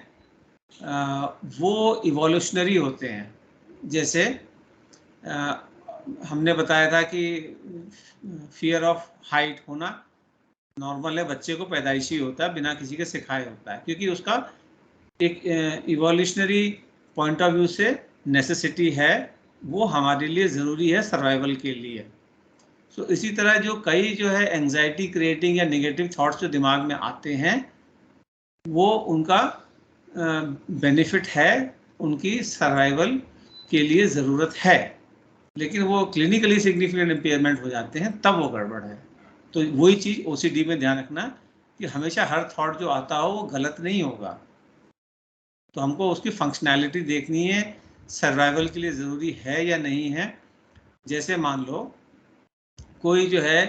वो इवोल्यूशनरी होते हैं। जैसे हमने बताया था कि फियर ऑफ हाइट होना नॉर्मल है, बच्चे को पैदाइशी होता है, बिना किसी के सिखाए होता है, क्योंकि उसका एक इवोल्यूशनरी पॉइंट ऑफ व्यू से नेसेसिटी है, वो हमारे लिए ज़रूरी है सर्वाइवल के लिए। सो इसी तरह जो कई जो है एंजाइटी क्रिएटिंग या नेगेटिव थॉट्स जो दिमाग में आते हैं वो उनका बेनिफिट है, उनकी सर्वाइवल के लिए ज़रूरत है, लेकिन वो क्लिनिकली सिग्निफिकेंट इम्पेयरमेंट हो जाते हैं तब वो गड़बड़ है। तो वही चीज़ ओसीडी में ध्यान रखना कि हमेशा हर थॉट जो आता हो वो गलत नहीं होगा, तो हमको उसकी फंक्शनैलिटी देखनी है, सर्वाइवल के लिए ज़रूरी है या नहीं है। जैसे मान लो कोई जो है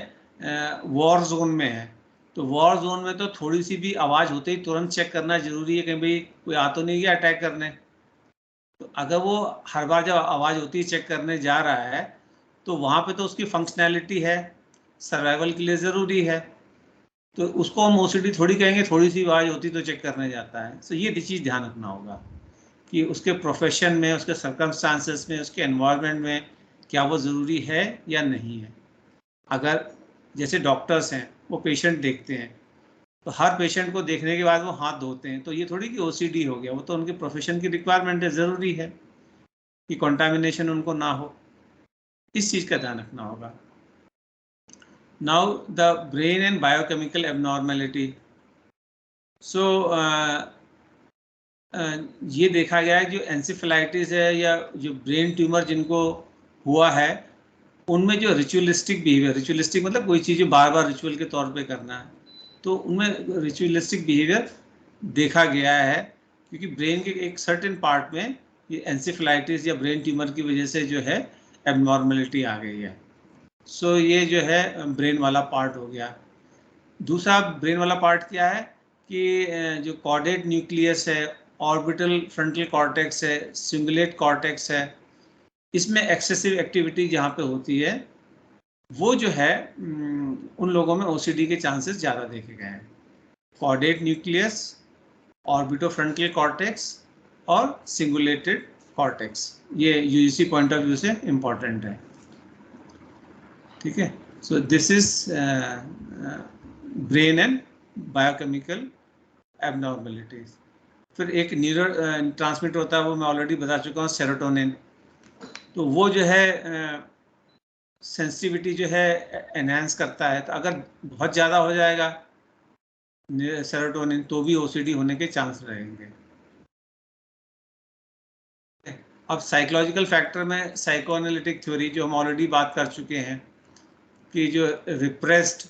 वॉर जोन में है, तो वॉर जोन में तो थोड़ी सी भी आवाज़ होते ही तुरंत चेक करना जरूरी है कि भाई कोई आ तो नहीं गया अटैक करने। तो अगर वो हर बार जब आवाज़ होती है चेक करने जा रहा है तो वहाँ पे तो उसकी फंक्शनैलिटी है, सर्वाइवल के लिए ज़रूरी है, तो उसको हम ओसीडी थोड़ी कहेंगे थोड़ी सी आवाज़ होती तो चेक करने जाता है। तो ये भी चीज़ ध्यान रखना होगा कि उसके प्रोफेशन में, उसके सर्कमस्टांसेस में, उसके एनवायरनमेंट में क्या वो ज़रूरी है या नहीं है। अगर जैसे डॉक्टर्स हैं वो पेशेंट देखते हैं तो हर पेशेंट को देखने के बाद वो हाथ धोते हैं, तो ये थोड़ी कि ओसीडी हो गया, वो तो उनके प्रोफेशन की रिक्वायरमेंट है, ज़रूरी है कि कंटामिनेशन उनको ना हो। इस चीज़ का ध्यान रखना होगा। Now the brain and biochemical abnormality. So ये देखा गया है जो एंसेफेलाइटिस है या जो ब्रेन ट्यूमर जिनको हुआ है उनमें जो रिचुअलिस्टिक बिहेवियर, रिचुअलिस्टिक मतलब कोई चीज़ बार बार रिचुअल के तौर पे करना है, तो उनमें रिचुअलिस्टिक बिहेवियर देखा गया है, क्योंकि ब्रेन के एक सर्टेन पार्ट में ये एंसेफेलाइटिस या ब्रेन ट्यूमर की वजह से जो है एबनॉर्मेलिटी आ गई है। सो ये जो है ब्रेन वाला पार्ट हो गया। दूसरा ब्रेन वाला पार्ट क्या है कि जो कॉर्डेट न्यूक्लियस है, ऑर्बिटल फ्रंटल कॉर्टेक्स है, सिंगुलेट कॉर्टेक्स है, इसमें एक्सेसिव एक्टिविटी जहाँ पे होती है वो जो है उन लोगों में ओसीडी के चांसेस ज़्यादा देखे गए हैं। कॉर्डेट न्यूक्लियस, ऑर्बिटोफ्रंटल कॉर्टेक्स और सिंगुलेटेड कॉर्टेक्स, ये यूजीसी पॉइंट ऑफ व्यू से इम्पॉर्टेंट है। ठीक है। सो this is brain and biochemical abnormalities. फिर एक न्यूरो ट्रांसमिटर होता है, वो मैं ऑलरेडी बता चुका हूँ, सेरोटोनिन। तो वो जो है सेंसिटिविटी जो है एनहांस करता है, तो अगर बहुत ज़्यादा हो जाएगा सेरोटोनिन तो भी ओसीडी होने के चांस रहेंगे। अब साइकोलॉजिकल फैक्टर में साइकोएनालिटिक थ्योरी जो हम ऑलरेडी बात कर चुके हैं कि जो रिप्रेस्ड,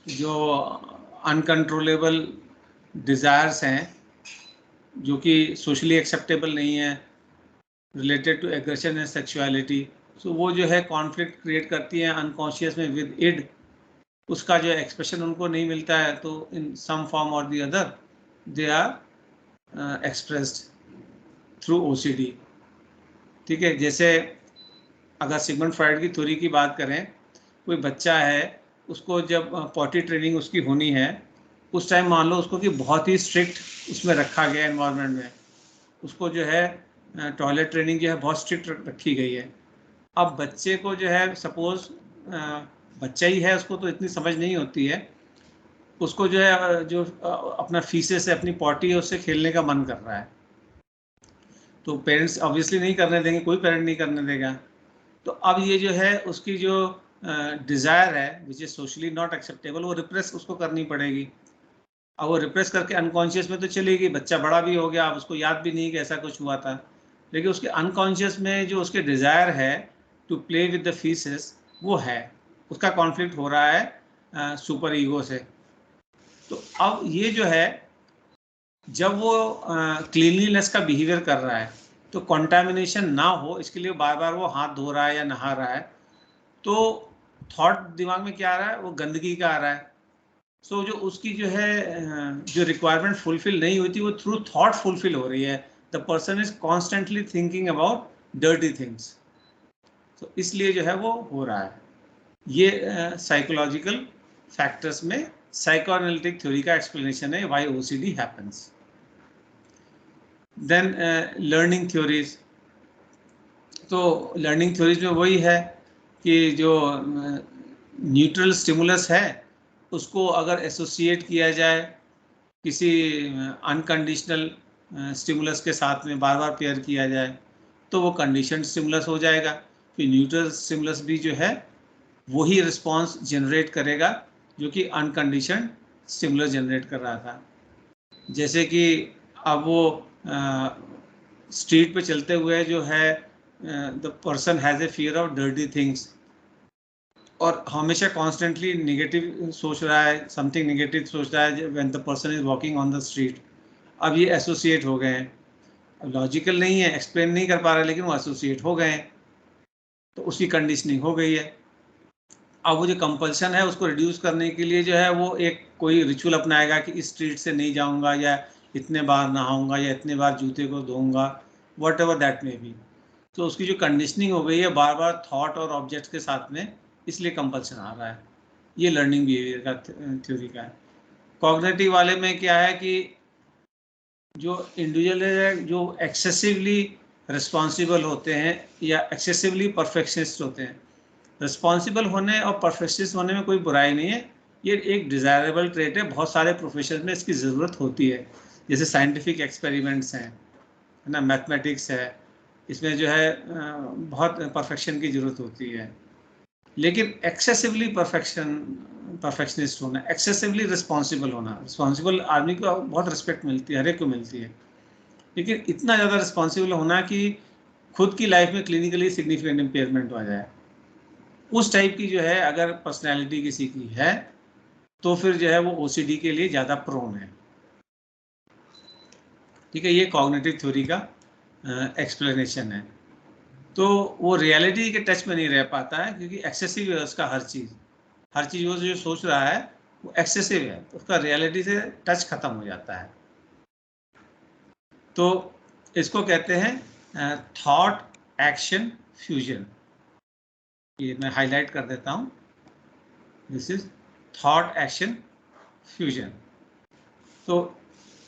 जो अनकंट्रोलेबल डिज़ायर्स हैं जो कि सोशली एक्सेप्टेबल नहीं है, related to aggression and sexuality, so वो जो है कॉन्फ्लिक्ट क्रिएट करती है अनकॉन्शियस में विद इड, उसका जो एक्सप्रेशन उनको नहीं मिलता है, तो इन some form or the other they are expressed through OCD. ठीक है। जैसे अगर सिगमंड फ्रॉइड की थ्योरी की बात करें, कोई बच्चा है, उसको जब पॉटी ट्रेनिंग उसकी होनी है, उस टाइम मान लो उसको कि बहुत ही स्ट्रिक्ट उसमें रखा गया एनवायरनमेंट में, उसको जो है टॉयलेट ट्रेनिंग जो है बहुत स्ट्रिक्ट रखी गई है। अब बच्चे को जो है सपोज बच्चा ही है, उसको तो इतनी समझ नहीं होती है, उसको जो है जो अपना फीसेस है, अपनी पॉटी है, उससे खेलने का मन कर रहा है, तो पेरेंट्स ऑब्वियसली नहीं करने देंगे, कोई पेरेंट नहीं करने देगा। तो अब ये जो है उसकी जो डिज़ायर है which is socially not acceptable, वो रिप्रेस उसको करनी पड़ेगी। अब वो रिप्रेस करके अनकॉन्शियस में तो चलेगी, बच्चा बड़ा भी हो गया, अब उसको याद भी नहीं कि ऐसा कुछ हुआ था, लेकिन उसके अनकॉन्शियस में जो उसके डिज़ायर है to play with the faeces वो है, उसका कॉन्फ्लिक्ट हो रहा है सुपर ईगो से। तो अब ये जो है जब वो क्लीनलीनेस का बिहेवियर कर रहा है तो कंटामिनेशन ना हो इसके लिए बार बार वो हाथ धो रहा है या नहा रहा है, तो थॉट दिमाग में क्या आ रहा है, वो गंदगी का आ रहा है। सो जो उसकी जो है जो रिक्वायरमेंट फुलफिल नहीं हुई थी वो थ्रू थॉट फुलफिल हो रही है। The person is constantly thinking about dirty things, तो इसलिए जो है वो हो रहा है। ये साइकोलॉजिकल फैक्टर्स में साइकोएनालिटिक थ्योरी का एक्सप्लेनेशन है why OCD happens. Then learning theories, तो लर्निंग थ्योरीज में वही है कि जो न्यूट्रल स्टिमुलस है उसको अगर एसोसिएट किया जाए किसी अनकंडीशनल स्टिमुलस के साथ में, बार बार पेयर किया जाए, तो वो कंडीशन स्टिमुलस हो जाएगा। फिर न्यूट्रल स्टिमुलस भी जो है वही रिस्पॉन्स जनरेट करेगा जो कि अनकंडीशन स्टिमुलस जनरेट कर रहा था। जैसे कि अब वो स्ट्रीट पे चलते हुए जो है the person has a fear of dirty things, और हमेशा कॉन्स्टेंटली नेगेटिव सोच रहा है, समथिंग नेगेटिव सोच रहा है when the person is walking on the street. अब ये एसोसिएट हो गए हैं, अब लॉजिकल नहीं है, एक्सप्लेन नहीं कर पा रहे, लेकिन वो एसोसिएट हो गए हैं, तो उसकी कंडीशनिंग हो गई है। अब वो जो कंपल्शन है उसको रिड्यूस करने के लिए जो है वो एक कोई रिचुअल अपनाएगा कि इस स्ट्रीट से नहीं जाऊंगा, या इतने बार नहाऊंगा, या इतने बार जूते को धोऊंगा, whatever that may be. तो उसकी जो कंडीशनिंग हो गई है बार बार थॉट और ऑब्जेक्ट के साथ में, इसलिए कंपल्शन आ रहा है। ये लर्निंग बिहेवियर का थ्योरी का है। कॉग्निटिव वाले में क्या है कि जो इंडिविजुअल है जो एक्सेसिवली रिस्पॉन्सिबल होते हैं या एक्सेसिवली परफेक्शनिस्ट होते हैं, रिस्पॉन्सिबल होने और परफेक्शनिस्ट होने में कोई बुराई नहीं है, ये एक डिज़ायरेबल ट्रेट है, बहुत सारे प्रोफेशन में इसकी ज़रूरत होती है। जैसे साइंटिफिक एक्सपेरिमेंट्स हैं, है ना, मैथमेटिक्स है, इसमें जो है बहुत परफेक्शन की ज़रूरत होती है। लेकिन एक्सेसिवली परफेक्शनिस्ट होना, एक्सेसिवली रिस्पॉन्सिबल होना, रिस्पॉन्सिबल आदमी को बहुत रिस्पेक्ट मिलती है, हर एक को मिलती है, लेकिन इतना ज़्यादा रिस्पॉन्सिबल होना कि खुद की लाइफ में क्लिनिकली सिग्निफिकेंट इम्पेयरमेंट आ जाए, उस टाइप की जो है अगर पर्सनैलिटी किसी की है तो फिर जो है वो ओसीडी के लिए ज़्यादा प्रोन है। ठीक है, ये कॉग्निटिव थ्योरी का एक्सप्लेनेशन है। तो वो रियलिटी के टच में नहीं रह पाता है क्योंकि एक्सेसिव है उसका, हर चीज़ वो जो सोच रहा है वो एक्सेसिव है, तो उसका रियलिटी से टच खत्म हो जाता है। तो इसको कहते हैं थॉट एक्शन फ्यूजन। ये मैं हाईलाइट कर देता हूँ, this is thought action fusion. तो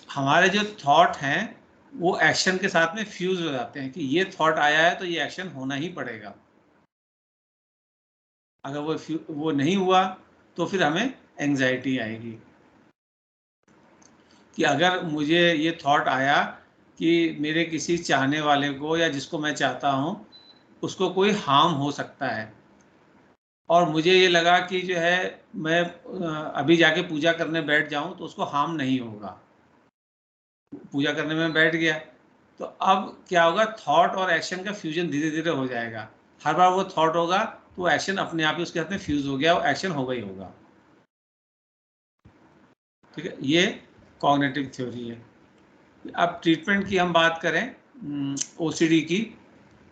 हमारे जो थॉट हैं वो एक्शन के साथ में फ्यूज हो जाते हैं कि ये थॉट आया है तो ये एक्शन होना ही पड़ेगा। अगर वो नहीं हुआ तो फिर हमें एंजाइटी आएगी कि अगर मुझे ये थॉट आया कि मेरे किसी चाहने वाले को या जिसको मैं चाहता हूँ उसको कोई हार्म हो सकता है, और मुझे ये लगा कि जो है मैं अभी जाके पूजा करने बैठ जाऊँ तो उसको हार्म नहीं होगा, पूजा करने में बैठ गया, तो अब क्या होगा, थॉट और एक्शन का फ्यूजन धीरे धीरे हो जाएगा। हर बार वो थॉट होगा तो वो एक्शन अपने आप ही उसके हाथ में फ्यूज हो गया, वो एक्शन होगा ही होगा। ठीक है, ये कॉग्निटिव थ्योरी है। अब ट्रीटमेंट की हम बात करें ओसीडी की,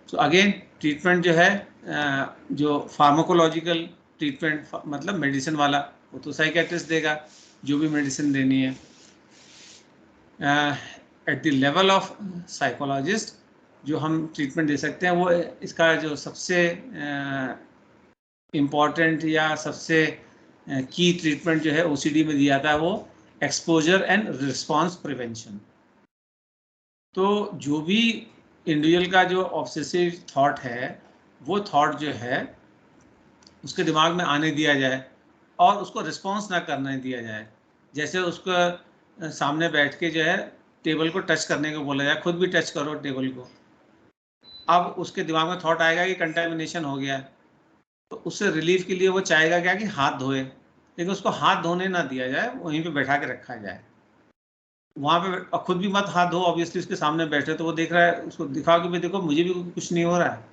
तो अगेन ट्रीटमेंट जो है जो फार्माकोलॉजिकल ट्रीटमेंट मतलब मेडिसिन वाला, वो तो साइकेट्रिस्ट देगा जो भी मेडिसिन देनी है। At the level of psychologist जो हम ट्रीटमेंट दे सकते हैं, वो इसका जो सबसे इम्पॉर्टेंट या सबसे की ट्रीटमेंट जो है ओसीडी में दिया था वो एक्सपोजर एंड रिस्पॉन्स प्रिवेंशन। तो जो भी इंडिविजुअल का जो ऑब्सेसिव थॉट है वो थॉट जो है उसके दिमाग में आने दिया जाए और उसको रिस्पॉन्स ना करने दिया जाए। जैसे उसको सामने बैठ के जो है टेबल को टच करने को बोला जाए, खुद भी टच करो टेबल को। अब उसके दिमाग में थॉट आएगा कि कंटेमिनेशन हो गया है, तो उससे रिलीफ के लिए वो चाहेगा क्या कि हाथ धोए, लेकिन उसको हाथ धोने ना दिया जाए, वहीं पे बैठा के रखा जाए। वहां पे खुद भी मत हाथ धो, ऑब्वियसली उसके सामने बैठे तो वो देख रहा है, उसको दिखाओ कि भाई देखो मुझे भी कुछ नहीं हो रहा है।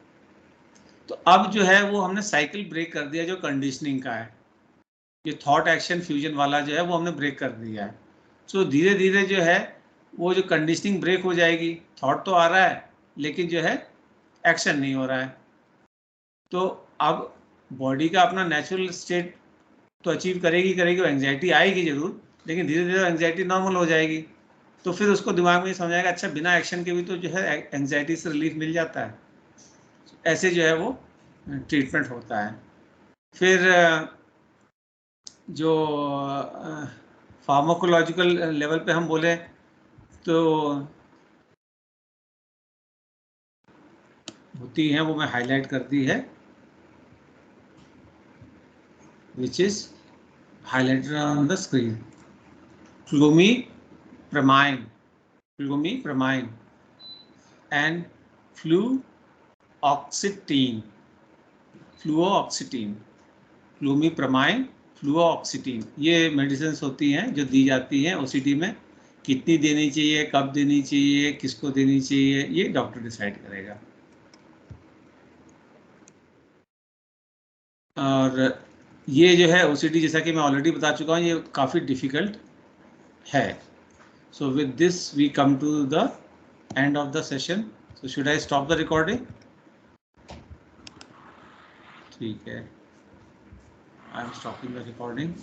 तो अब जो है वो हमने साइकिल ब्रेक कर दिया जो कंडीशनिंग का है, ये थॉट एक्शन फ्यूजन वाला जो है वो हमने ब्रेक कर दिया है। सो धीरे धीरे जो है वो जो कंडीशनिंग ब्रेक हो जाएगी, थॉट तो आ रहा है लेकिन जो है एक्शन नहीं हो रहा है। तो अब बॉडी का अपना नेचुरल स्टेट तो अचीव करेगी करेगी, वो एंग्जाइटी आएगी जरूर, लेकिन धीरे धीरे एंग्जाइटी नॉर्मल हो जाएगी। तो फिर उसको दिमाग में समझ आएगा अच्छा बिना एक्शन के भी तो जो है एंग्जाइटी से रिलीफ मिल जाता है। ऐसे जो है वो ट्रीटमेंट होता है। फिर जो फार्माकोलॉजिकल लेवल पे हम बोले तो होती हैं, वो मैं हाईलाइट कर दी है, which is highlighted on the screen. Clomipramine, clomipramine and fluoxetine, fluoxetine, clomipramine, fluoxetine, ये मेडिसिन होती हैं जो दी जाती हैं ओसीडी में। कितनी देनी चाहिए, कब देनी चाहिए, किसको देनी चाहिए, ये डॉक्टर डिसाइड करेगा। और ये जो है ओसीडी, जैसा कि मैं ऑलरेडी बता चुका हूँ, ये काफ़ी डिफ़िकल्ट है। So with this we come to the end of the session. So should I stop the recording? ठीक है, I am stopping the recording.